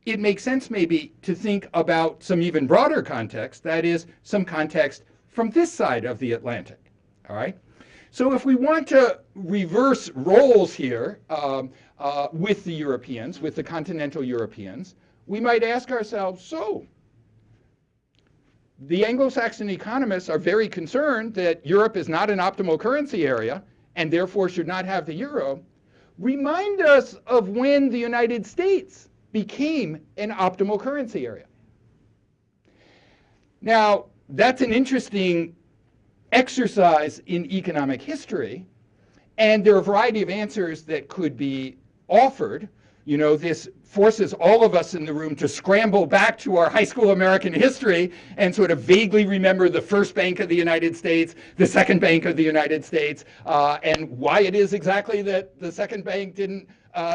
it makes sense maybe to think about some even broader context, that is, some context from this side of the Atlantic. All right. So if we want to reverse roles here with the Europeans, with the continental Europeans, we might ask ourselves, so the Anglo-Saxon economists are very concerned that Europe is not an optimal currency area and therefore should not have the euro. Remind us of when the United States became an optimal currency area. Now, that's an interesting exercise in economic history, and there are a variety of answers that could be offered. You know, this forces all of us in the room to scramble back to our high school American history and sort of vaguely remember the first Bank of the United States, the second Bank of the United States, and why it is exactly that the second bank didn't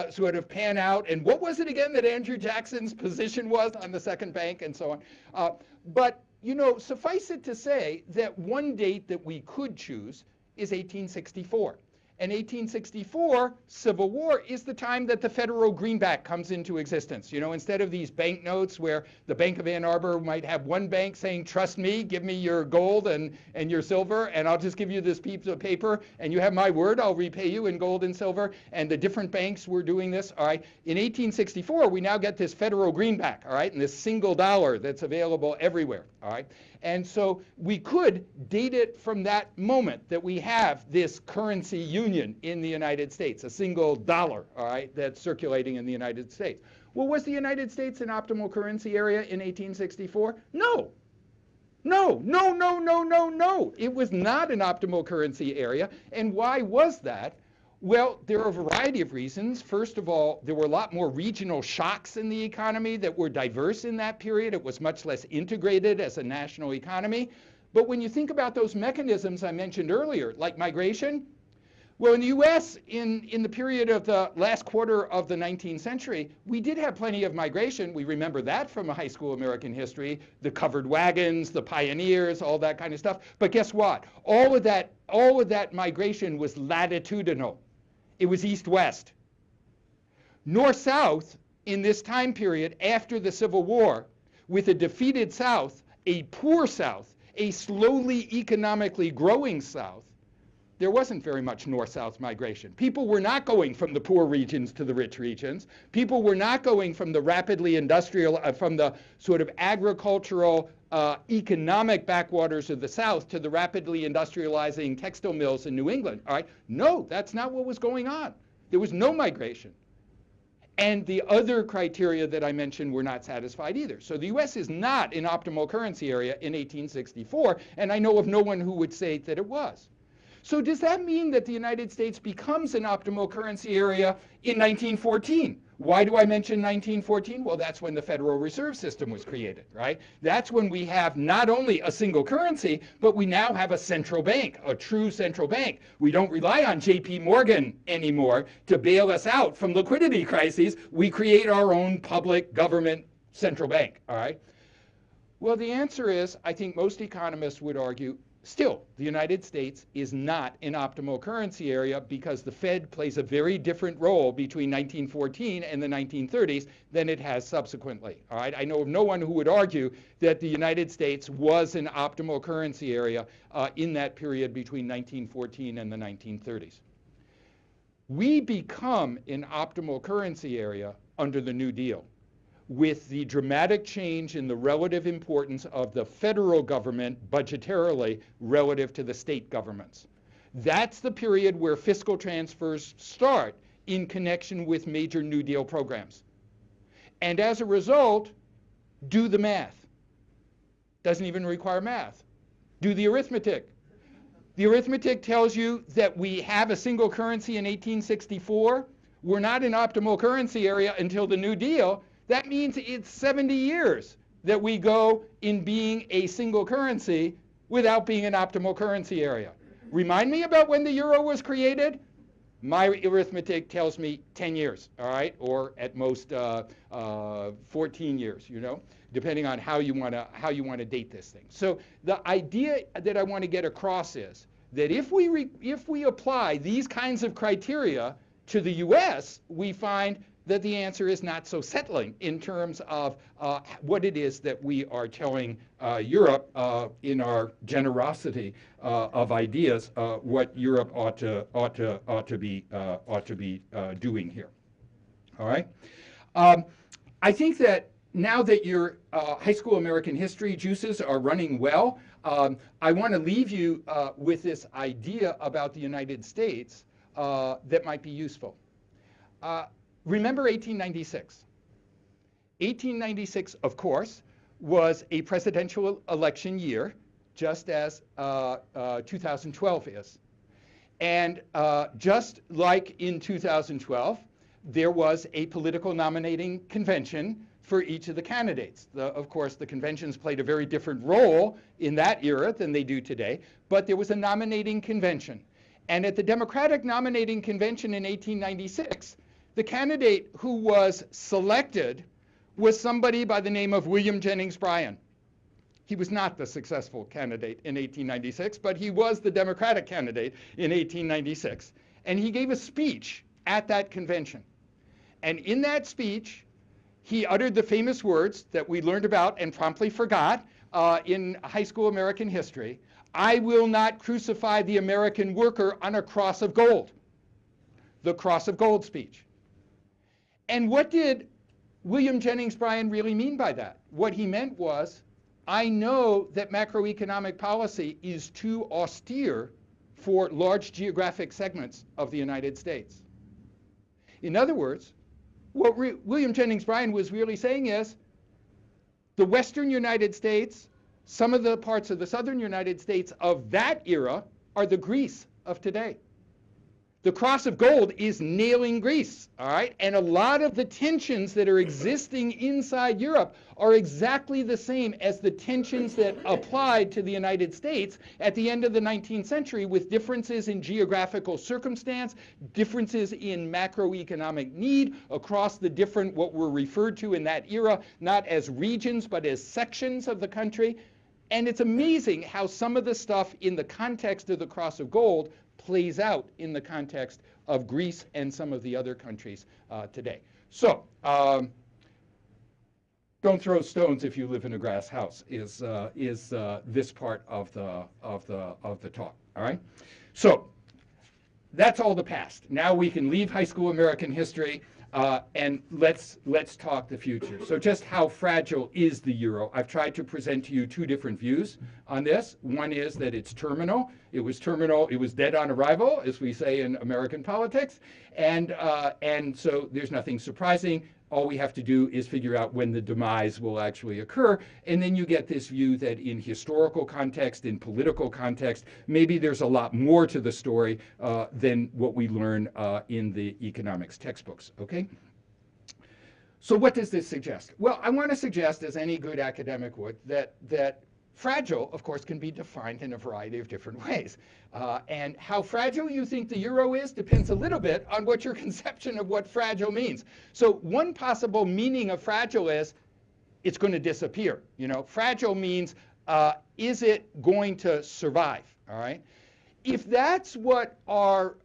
sort of pan out, and what was it again that Andrew Jackson's position was on the second bank, and so on. But you know, suffice it to say that one date that we could choose is 1864. And 1864, Civil War, is the time that the federal greenback comes into existence. You know, instead of these banknotes where the Bank of Ann Arbor might have one bank saying, trust me, give me your gold and your silver, and I'll just give you this piece of paper, and you have my word, I'll repay you in gold and silver. And the different banks were doing this. All right. In 1864, we now get this federal greenback, all right, and this single dollar that's available everywhere. All right. And so we could date it from that moment that we have this currency union in the United States, a single dollar, all right, that's circulating in the United States. Well, was the United States an optimal currency area in 1864? No. No, no, no, no, no, no. It was not an optimal currency area. And why was that? Well, there are a variety of reasons. First of all, there were a lot more regional shocks in the economy that were diverse in that period. It was much less integrated as a national economy. But when you think about those mechanisms I mentioned earlier, like migration, well, in the US, in the period of the last quarter of the 19th century, we did have plenty of migration. We remember that from a high school American history, the covered wagons, the pioneers, all that kind of stuff. But guess what? All of that migration was latitudinal. It was east-west. North-south, in this time period after the Civil War, with a defeated South, a poor South, a slowly economically growing South, there wasn't very much north-south migration. People were not going from the poor regions to the rich regions. People were not going from the rapidly industrial, from the sort of agricultural, economic backwaters of the South to the rapidly industrializing textile mills in New England. All right? No, that's not what was going on. There was no migration. And the other criteria that I mentioned were not satisfied either. So the US is not an optimal currency area in 1864, and I know of no one who would say that it was. So does that mean that the United States becomes an optimal currency area in 1914? Why do I mention 1914? Well, that's when the Federal Reserve System was created, right? That's when we have not only a single currency, but we now have a central bank, a true central bank. We don't rely on J.P. Morgan anymore to bail us out from liquidity crises. We create our own public government central bank, all right? Well, the answer is, I think most economists would argue, still, the United States is not an optimal currency area because the Fed plays a very different role between 1914 and the 1930s than it has subsequently. All right, I know of no one who would argue that the United States was an optimal currency area in that period between 1914 and the 1930s. We become an optimal currency area under the New Deal. with the dramatic change in the relative importance of the federal government budgetarily relative to the state governments. That's the period where fiscal transfers start in connection with major New Deal programs. And as a result, do the math. Doesn't even require math. Do the arithmetic. The arithmetic tells you that we have a single currency in 1864. We're not in optimal currency area until the New Deal. That means it's 70 years that we go in being a single currency without being an optimal currency area. Remind me about when the euro was created? My arithmetic tells me 10 years, all right, or at most 14 years, you know, depending on how you want to date this thing. So the idea that I want to get across is that if we apply these kinds of criteria to the U.S., we find that the answer is not so settling in terms of what it is that we are telling Europe in our generosity of ideas, what Europe ought to be doing here. All right. I think that now that your high school American history juices are running well, I want to leave you with this idea about the United States that might be useful. Remember 1896. 1896, of course, was a presidential election year, just as 2012 is. And just like in 2012, there was a political nominating convention for each of the candidates. Of course, the conventions played a very different role in that era than they do today, but there was a nominating convention. And at the Democratic nominating convention in 1896, the candidate who was selected was somebody by the name of William Jennings Bryan. He was not the successful candidate in 1896, but he was the Democratic candidate in 1896. And he gave a speech at that convention. And in that speech, he uttered the famous words that we learned about and promptly forgot in high school American history: "I will not crucify the American worker on a cross of gold." The cross of gold speech. And what did William Jennings Bryan really mean by that? What he meant was, I know that macroeconomic policy is too austere for large geographic segments of the United States. In other words, what William Jennings Bryan was really saying is, the Western United States, some of the parts of the Southern United States of that era are the Greece of today. The cross of gold is nailing Greece, all right? And a lot of the tensions that are existing inside Europe are exactly the same as the tensions that applied to the United States at the end of the 19th century, with differences in geographical circumstance, differences in macroeconomic need across the different, what were referred to in that era, not as regions, but as sections of the country. And it's amazing how some of the stuff in the context of the cross of gold plays out in the context of Greece and some of the other countries today. So, don't throw stones if you live in a grass house is this part of the talk. All right. So that's all the past. Now we can leave high school American history and let's talk the future. So just how fragile is the euro? I've tried to present to you two different views on this. One is that it's terminal. It was terminal. It was dead on arrival, as we say in American politics. And so there's nothing surprising. All we have to do is figure out when the demise will actually occur. And then you get this view that in historical context, in political context, maybe there's a lot more to the story than what we learn in the economics textbooks, okay? So what does this suggest? Well, I want to suggest, as any good academic would, that fragile, of course, can be defined in a variety of different ways. And how fragile you think the euro is depends a little bit on what your conception of what fragile means. So one possible meaning of fragile is it's going to disappear. You know, fragile means is it going to survive? All right. If that's what our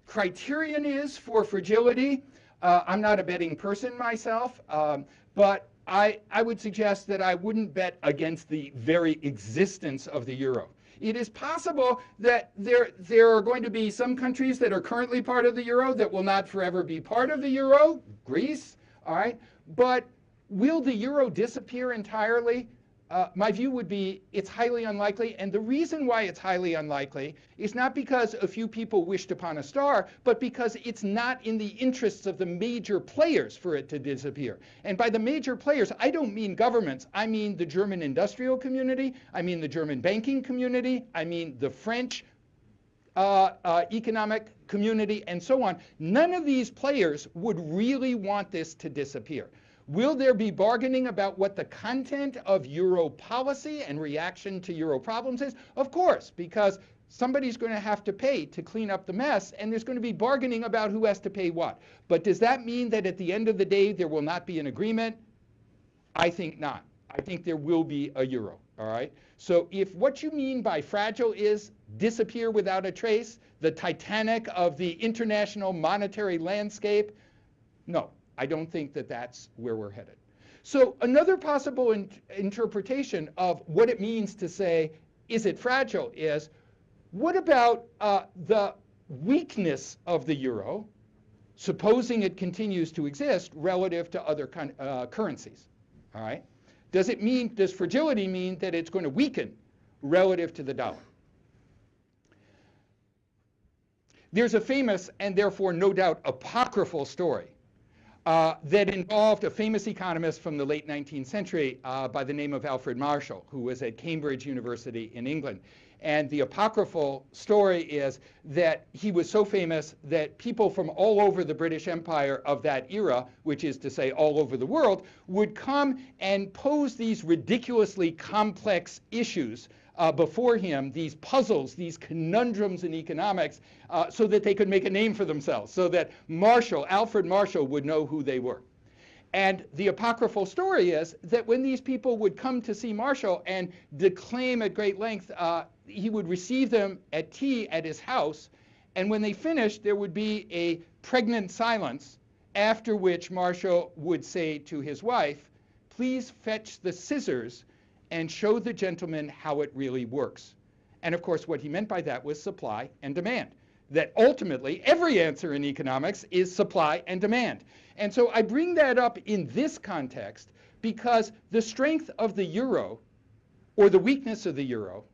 criterion is for fragility, I'm not a betting person myself, but I would suggest that I wouldn't bet against the very existence of the euro. It is possible that there are going to be some countries that are currently part of the euro that will not forever be part of the euro, Greece, all right? But Will the euro disappear entirely? My view would be it's highly unlikely, and the reason why it's highly unlikely is not because a few people wished upon a star, but because it's not in the interests of the major players for it to disappear. And by the major players, I don't mean governments. I mean the German industrial community, I mean the German banking community, I mean the French economic community, and so on. None of these players would really want this to disappear. Will there be bargaining about what the content of euro policy and reaction to euro problems is? Of course, because somebody's going to have to pay to clean up the mess, and there's going to be bargaining about who has to pay what. But does that mean that at the end of the day there will not be an agreement? I think not. I think there will be a euro, all right? So if what you mean by fragile is disappear without a trace, the Titanic of the international monetary landscape, no. I don't think that that's where we're headed. So another possible interpretation of what it means to say, is it fragile, is what about the weakness of the euro, supposing it continues to exist relative to other currencies, all right? Does fragility mean that it's going to weaken relative to the dollar? There's a famous and therefore no doubt apocryphal story that involved a famous economist from the late 19th century by the name of Alfred Marshall, who was at Cambridge University in England. And the apocryphal story is that he was so famous that people from all over the British Empire of that era, which is to say all over the world, would come and pose these ridiculously complex issues before him, these puzzles, these conundrums in economics, so that they could make a name for themselves, so that Alfred Marshall would know who they were. And the apocryphal story is that when these people would come to see Marshall and declaim at great length, he would receive them at tea at his house, and when they finished, there would be a pregnant silence, after which Marshall would say to his wife, "Please fetch the scissors and show the gentleman how it really works." And of course, what he meant by that was supply and demand. That ultimately, every answer in economics is supply and demand. And so I bring that up in this context because the strength of the euro, or the weakness of the euro,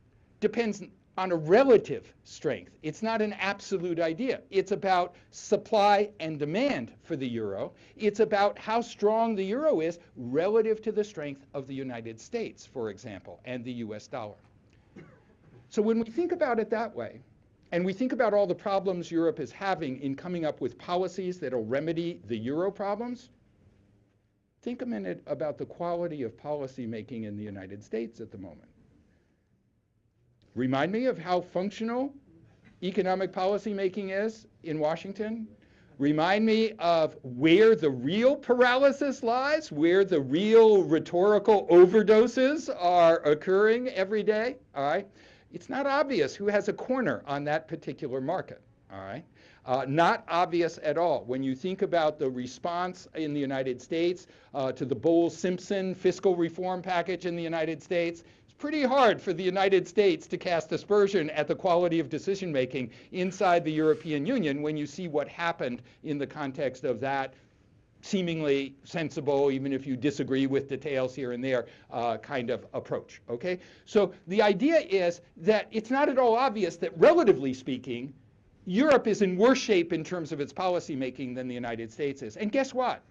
depends on a relative strength. It's not an absolute idea. It's about supply and demand for the euro. It's about how strong the euro is relative to the strength of the United States, for example, and the US dollar. So when we think about it that way, and we think about all the problems Europe is having in coming up with policies that will remedy the euro problems, think a minute about the quality of policy making in the United States at the moment. Remind me of how functional economic policy making is in Washington. Remind me of where the real paralysis lies, where the real rhetorical overdoses are occurring every day, all right? It's not obvious who has a corner on that particular market, all right? Not obvious at all. When you think about the response in the United States to the Bowles-Simpson fiscal reform package in the United States, pretty hard for the United States to cast aspersion at the quality of decision making inside the European Union when you see what happened in the context of that seemingly sensible, even if you disagree with details here and there, kind of approach, okay? So the idea is that it's not at all obvious that, relatively speaking, Europe is in worse shape in terms of its policy making than the United States is. And guess what?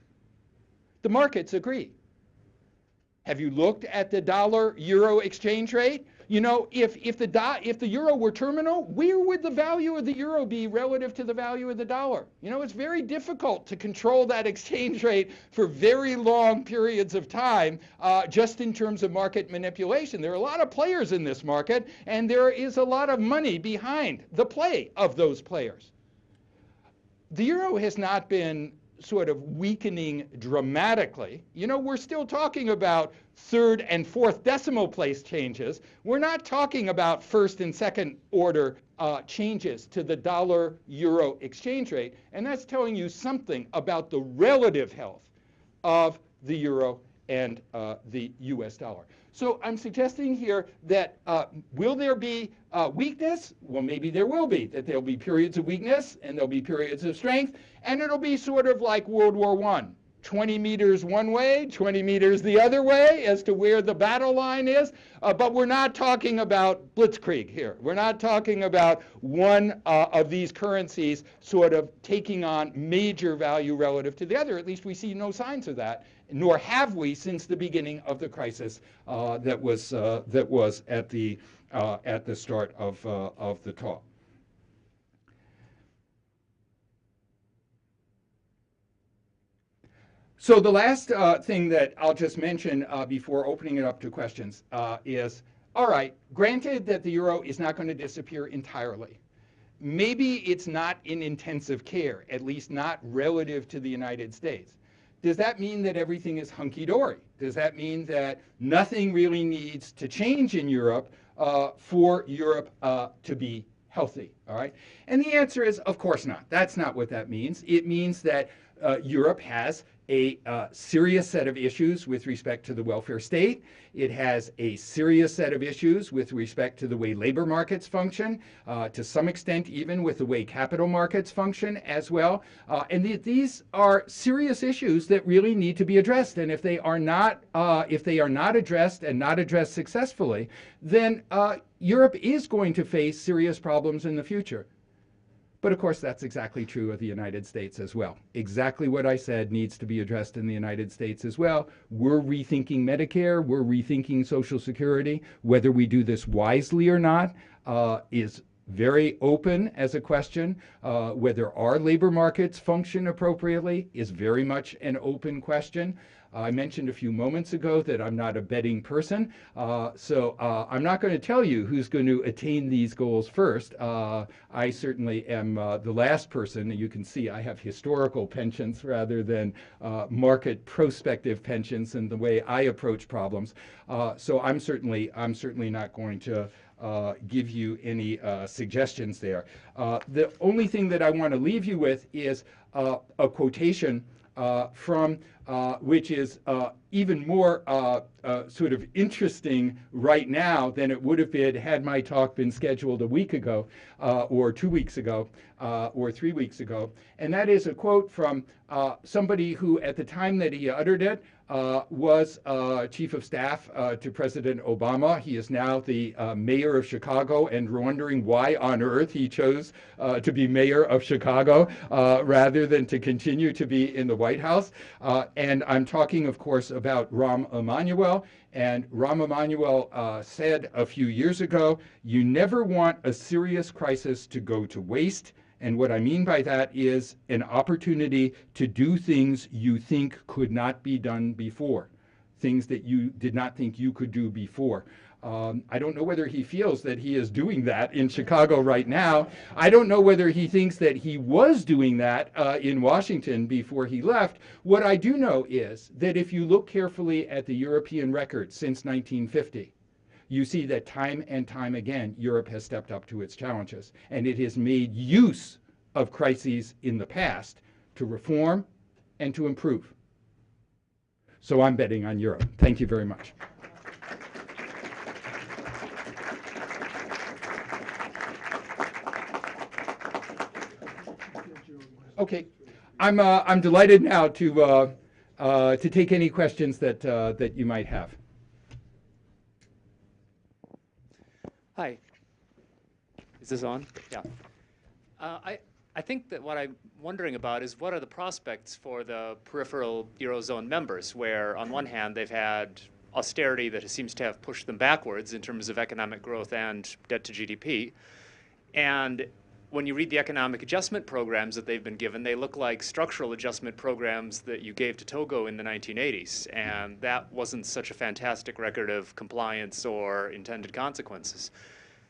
The markets agree. Have you looked at the dollar-euro exchange rate? You know, if the euro were terminal, where would the value of the euro be relative to the value of the dollar? You know, it's very difficult to control that exchange rate for very long periods of time just in terms of market manipulation. There are a lot of players in this market, and there is a lot of money behind the play of those players. The euro has not been sort of weakening dramatically. You know, we're still talking about third and fourth decimal place changes. We're not talking about first and second order changes to the dollar-euro exchange rate. And that's telling you something about the relative health of the euro and the US dollar. So I'm suggesting here that will there be weakness? Well, maybe there will be, that there'll be periods of weakness and there'll be periods of strength, and it'll be sort of like World War I. 20 meters one way, 20 meters the other way as to where the battle line is. But we're not talking about blitzkrieg here. We're not talking about one of these currencies sort of taking on major value relative to the other. At least we see no signs of that, nor have we since the beginning of the crisis that was at the start of the talk. So the last thing that I'll just mention before opening it up to questions is, all right, granted that the euro is not going to disappear entirely. Maybe it's not in intensive care, at least not relative to the United States. Does that mean that everything is hunky-dory? Does that mean that nothing really needs to change in Europe for Europe to be healthy, all right? And the answer is, of course not. That's not what that means. It means that Europe has a serious set of issues with respect to the welfare state. It has a serious set of issues with respect to the way labor markets function, to some extent even with the way capital markets function as well. And these are serious issues that really need to be addressed. And if they are not addressed and not addressed successfully, then Europe is going to face serious problems in the future. But of course, that's exactly true of the United States as well. Exactly what I said needs to be addressed in the United States as well. We're rethinking Medicare. We're rethinking Social Security. Whether we do this wisely or not is very open as a question. Whether our labor markets function appropriately is very much an open question. I mentioned a few moments ago that I'm not a betting person, so I'm not going to tell you who's going to attain these goals first. I certainly am the last person. You can see I have historical penchants rather than market prospective penchants in the way I approach problems. So I'm certainly not going to give you any suggestions there. The only thing that I want to leave you with is a quotation from which is even more sort of interesting right now than it would have been had my talk been scheduled a week ago, or 2 weeks ago, or 3 weeks ago. And that is a quote from somebody who, at the time that he uttered it, was chief of staff to President Obama. He is now the mayor of Chicago, and we're wondering why on earth he chose to be mayor of Chicago rather than to continue to be in the White House. And I'm talking, of course, about Rahm Emanuel. And Rahm Emanuel said a few years ago, you never want a serious crisis to go to waste. And what I mean by that is an opportunity to do things you think could not be done before, things that you did not think you could do before. I don't know whether he feels that he is doing that in Chicago right now. I don't know whether he thinks that he was doing that in Washington before he left. What I do know is that if you look carefully at the European record since 1950, you see that time and time again, Europe has stepped up to its challenges, and it has made use of crises in the past to reform and to improve. So I'm betting on Europe. Thank you very much. Okay, I'm delighted now to take any questions that you might have. Hi. Is this on? Yeah. I think that what I'm wondering about is what are the prospects for the peripheral Eurozone members, where on one hand they've had austerity that seems to have pushed them backwards in terms of economic growth and debt to GDP. And when you read the economic adjustment programs that they've been given, they look like structural adjustment programs that you gave to Togo in the 1980s. And that wasn't such a fantastic record of compliance or intended consequences.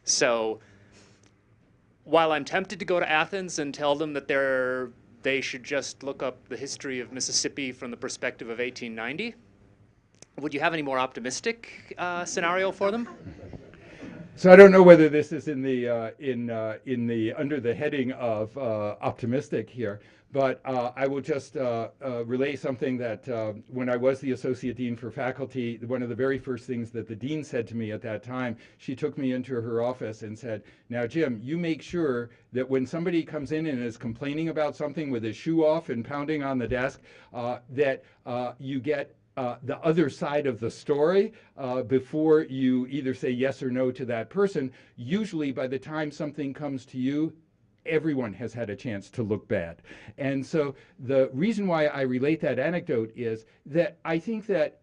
So while I'm tempted to go to Athens and tell them that they should just look up the history of Mississippi from the perspective of 1890, would you have any more optimistic scenario for them? So I don't know whether this is in the under the heading of optimistic here, But I will just relay something that when I was the Associate Dean for Faculty, one of the very first things that the Dean said to me at that time, she took me into her office and said, now, Jim, you make sure that when somebody comes in and is complaining about something with his shoe off and pounding on the desk, that you get the other side of the story before you either say yes or no to that person. Usually by the time something comes to you, everyone has had a chance to look bad. And so the reason why I relate that anecdote is that I think that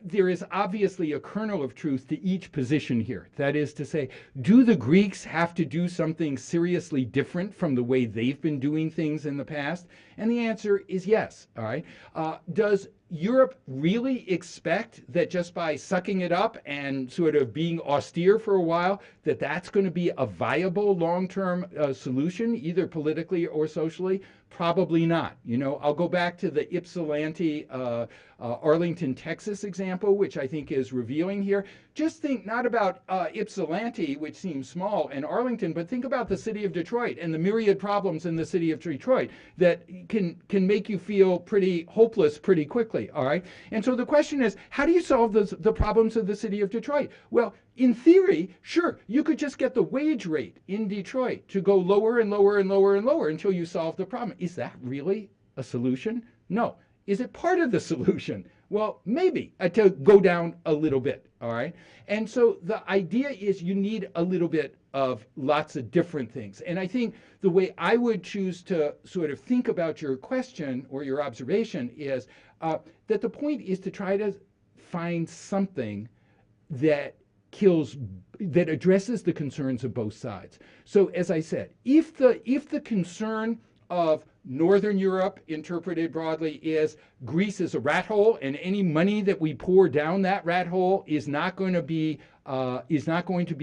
there is obviously a kernel of truth to each position here. That is to say, do the Greeks have to do something seriously different from the way they've been doing things in the past? And the answer is yes, all right? Does Europe really expect that just by sucking it up and sort of being austere for a while, that that's going to be a viable long-term solution, either politically or socially? Probably not. You know, I'll go back to the Ypsilanti, Arlington, Texas example, which I think is revealing here. Just think not about Ypsilanti, which seems small, and Arlington, but think about the city of Detroit and the myriad problems in the city of Detroit that can make you feel pretty hopeless pretty quickly, all right? And so the question is, how do you solve the problems of the city of Detroit? Well, in theory, sure, you could just get the wage rate in Detroit to go lower and lower and lower and lower until you solve the problem. Is that really a solution? No. Is it part of the solution? Well, maybe, to go down a little bit, all right? And so the idea is you need a little bit of lots of different things. And I think the way I would choose to sort of think about your question or your observation is that the point is to try to find something that addresses the concerns of both sides. So as I said, if the concern of Northern Europe, interpreted broadly, is Greece is a rat hole, and any money that we pour down that rat hole is not going to be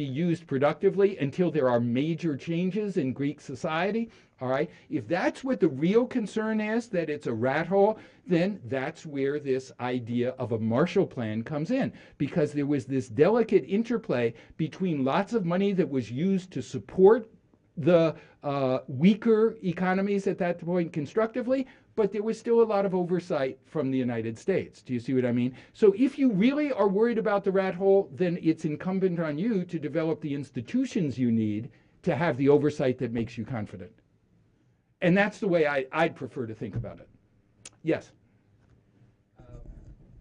used productively until there are major changes in Greek society. All right. If that's what the real concern is, that it's a rat hole, then that's where this idea of a Marshall Plan comes in, because there was this delicate interplay between lots of money that was used to support the weaker economies at that point constructively, but there was still a lot of oversight from the United States. Do you see what I mean? So if you really are worried about the rat hole, then it's incumbent on you to develop the institutions you need to have the oversight that makes you confident. And that's the way I'd prefer to think about it. Yes?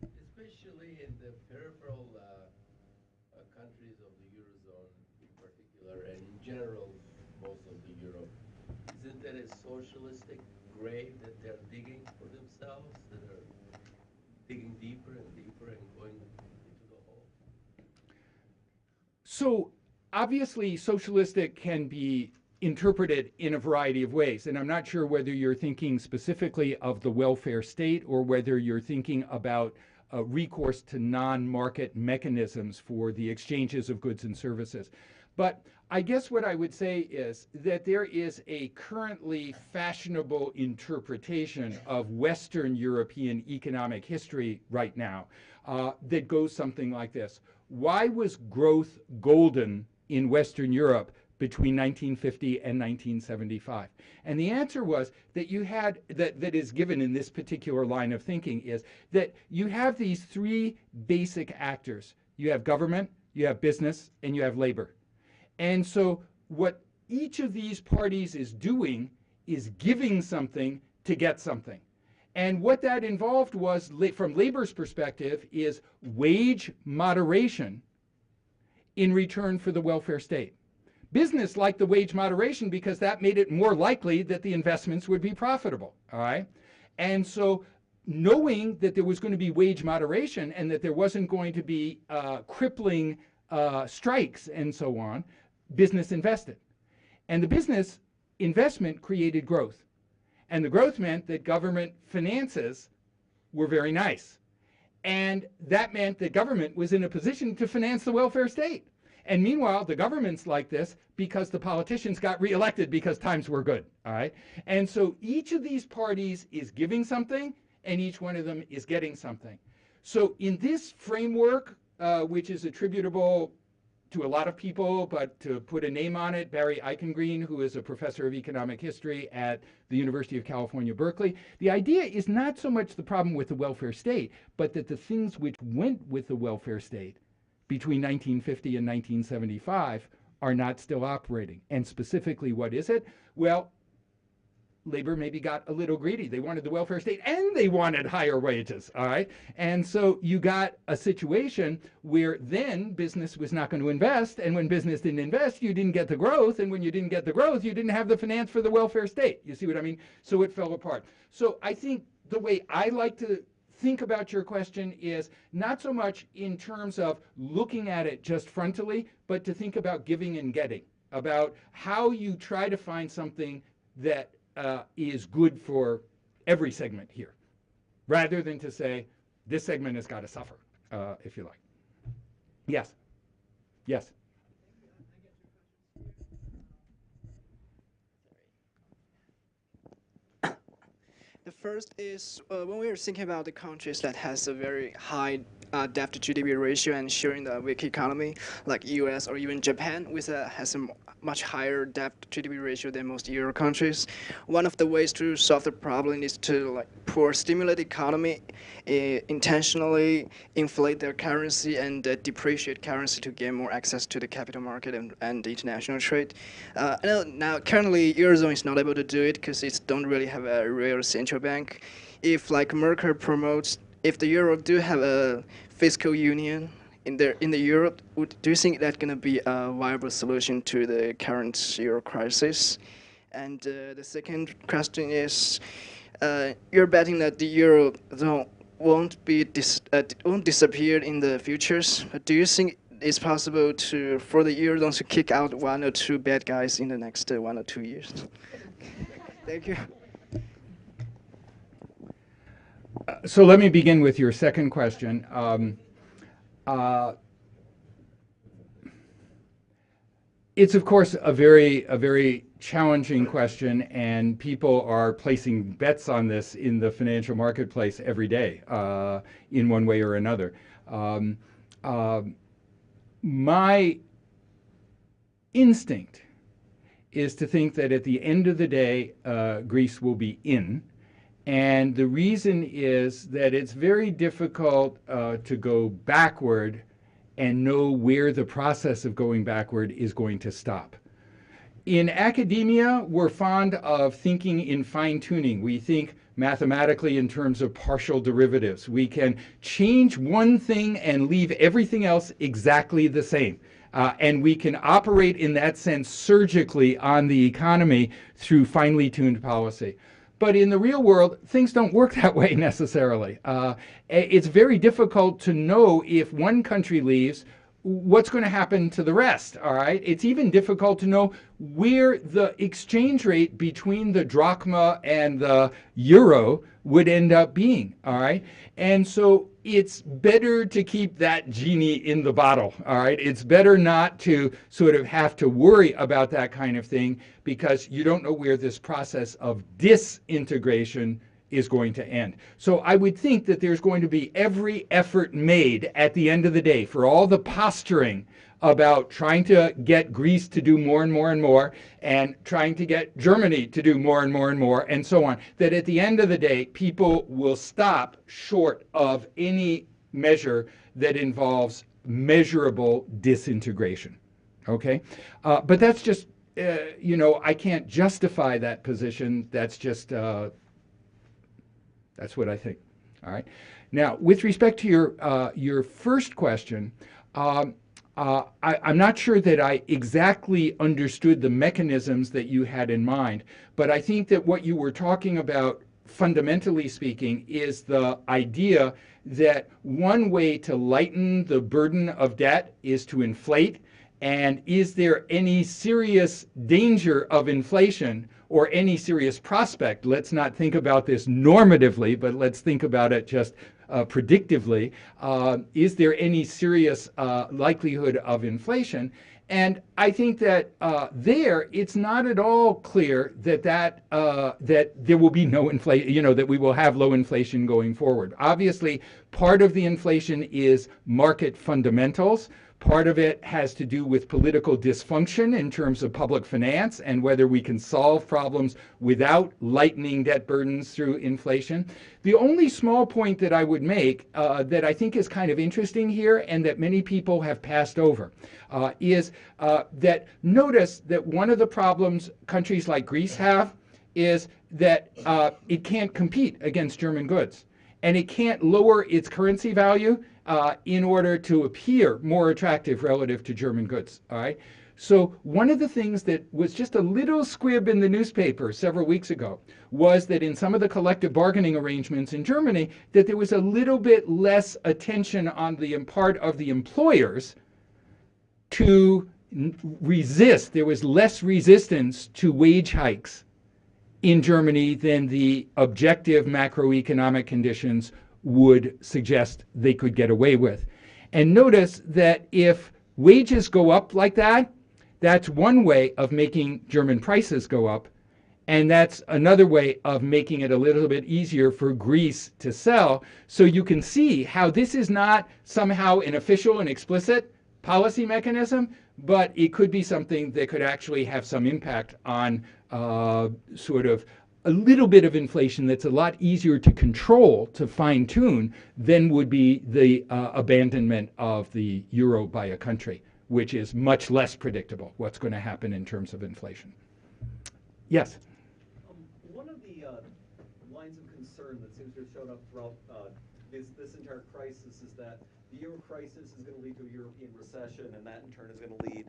Especially in the peripheral countries of the Eurozone in particular, and in general, most of the Europe, isn't that a socialistic grave that they're digging for themselves, that are digging deeper and deeper and going into the hole? So obviously, socialistic can be interpreted in a variety of ways. And I'm not sure whether you're thinking specifically of the welfare state or whether you're thinking about recourse to non-market mechanisms for the exchanges of goods and services. But I guess what I would say is that there is a currently fashionable interpretation of Western European economic history right now that goes something like this. Why was growth golden in Western Europe between 1950 and 1975? And the answer was that you had, that is given in this particular line of thinking, is that you have these three basic actors. You have government, you have business, and you have labor. And so what each of these parties is doing is giving something to get something. And what that involved was, from labor's perspective, is wage moderation in return for the welfare state. Business liked the wage moderation because that made it more likely that the investments would be profitable, all right? And so knowing that there was going to be wage moderation and that there wasn't going to be crippling strikes and so on, business invested. And the business investment created growth. And the growth meant that government finances were very nice. And that meant that government was in a position to finance the welfare state. And meanwhile, the government's like this because the politicians got reelected because times were good, all right? And so each of these parties is giving something, and each one of them is getting something. So in this framework, which is attributable to a lot of people, but to put a name on it, Barry Eichengreen, who is a professor of economic history at the University of California, Berkeley, the idea is not so much the problem with the welfare state, but that the things which went with the welfare state between 1950 and 1975 are not still operating. And specifically, what is it? Well, labor maybe got a little greedy. They wanted the welfare state and they wanted higher wages, all right? And so you got a situation where then business was not going to invest, and when business didn't invest, you didn't get the growth, and when you didn't get the growth, you didn't have the finance for the welfare state. You see what I mean? So it fell apart. So I think the way I like to think about your question is not so much in terms of looking at it just frontally, but to think about giving and getting, about how you try to find something that is good for every segment here, rather than to say, this segment has got to suffer, if you like. Yes. Yes. The first is when we are thinking about the countries that has a very high debt to GDP ratio and showing the weak economy, like US or even Japan, which has a much higher debt to GDP ratio than most Euro countries. One of the ways to solve the problem is to pour stimulate the economy, intentionally inflate their currency and depreciate currency to gain more access to the capital market and the international trade. Now, currently, Eurozone is not able to do it because it don't really have a real central bank. If Merkel promotes, if the Euro do have a fiscal union in the Europe, do you think that's going to be a viable solution to the current Euro crisis? And the second question is, you're betting that the Eurozone won't disappear in the futures. But do you think it's possible for the Eurozone to kick out one or two bad guys in the next 1 or 2 years? Thank you. So let me begin with your second question. It's of course a very challenging question, and people are placing bets on this in the financial marketplace every day, in one way or another. My instinct is to think that at the end of the day, Greece will be in. And the reason is that it's very difficult to go backward and know where the process of going backward is going to stop. In academia, we're fond of thinking in fine-tuning. We think mathematically in terms of partial derivatives. We can change one thing and leave everything else exactly the same. And we can operate in that sense surgically on the economy through finely tuned policy. But in the real world, things don't work that way necessarily. It's very difficult to know if one country leaves, what's going to happen to the rest, all right? It's even difficult to know where the exchange rate between the drachma and the euro would end up being, all right? And so it's better to keep that genie in the bottle, all right? It's better not to sort of have to worry about that kind of thing, because you don't know where this process of disintegration is going to end. So I would think that there's going to be every effort made at the end of the day for all the posturing about trying to get Greece to do more and more and more, and trying to get Germany to do more and more and more, and so on, that at the end of the day, people will stop short of any measure that involves measurable disintegration, okay? But that's just, I can't justify that position. That's just, that's what I think, all right? Now, with respect to your first question, I'm not sure that I exactly understood the mechanisms that you had in mind, but I think that what you were talking about, fundamentally speaking, is the idea that one way to lighten the burden of debt is to inflate. And is there any serious danger of inflation or any serious prospect? Let's not think about this normatively, but let's think about it just predictively. Is there any serious likelihood of inflation? And I think that there, it's not at all clear that that there will be no inflation, that we will have low inflation going forward. Obviously, part of the inflation is market fundamentals. Part of it has to do with political dysfunction in terms of public finance and whether we can solve problems without lightening debt burdens through inflation. The only small point that I would make that I think is kind of interesting here and that many people have passed over is that notice that one of the problems countries like Greece have is that it can't compete against German goods, and it can't lower its currency value in order to appear more attractive relative to German goods. All right. So one of the things that was just a little squib in the newspaper several weeks ago was that in some of the collective bargaining arrangements in Germany, that there was a little bit less attention on the part of the employers to resist. There was less resistance to wage hikes in Germany than the objective macroeconomic conditions would suggest they could get away with. And notice that if wages go up like that, that's one way of making German prices go up. And that's another way of making it a little bit easier for Greece to sell. So you can see how this is not somehow an official and explicit policy mechanism, but it could be something that could actually have some impact on sort of a little bit of inflation that's a lot easier to control, to fine-tune, than would be the abandonment of the euro by a country, which is much less predictable what's going to happen in terms of inflation. Yes? One of the lines of concern that seems to have shown up throughout this entire crisis is that the euro crisis is going to lead to a European recession, and that in turn is going to lead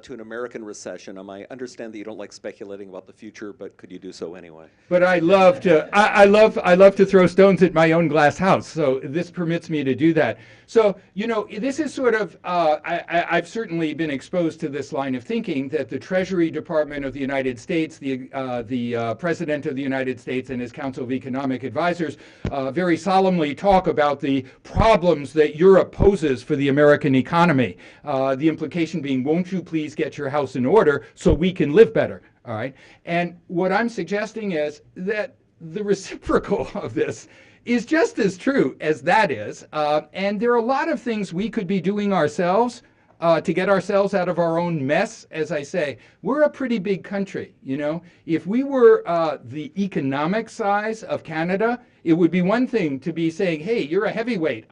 to an American recession. I understand that you don't like speculating about the future, but could you do so anyway? But I love to. I love to throw stones at my own glass house. So this permits me to do that. So this is sort of. I've certainly been exposed to this line of thinking that the Treasury Department of the United States, the President of the United States, and his Council of Economic Advisors very solemnly talk about the problems that Europe poses for the American economy. The implication being, won't you please get your house in order so we can live better? All right. And what I'm suggesting is that the reciprocal of this is just as true as that is. And there are a lot of things we could be doing ourselves to get ourselves out of our own mess. As I say, we're a pretty big country. If we were the economic size of Canada, it would be one thing to be saying, hey, you're a heavyweight.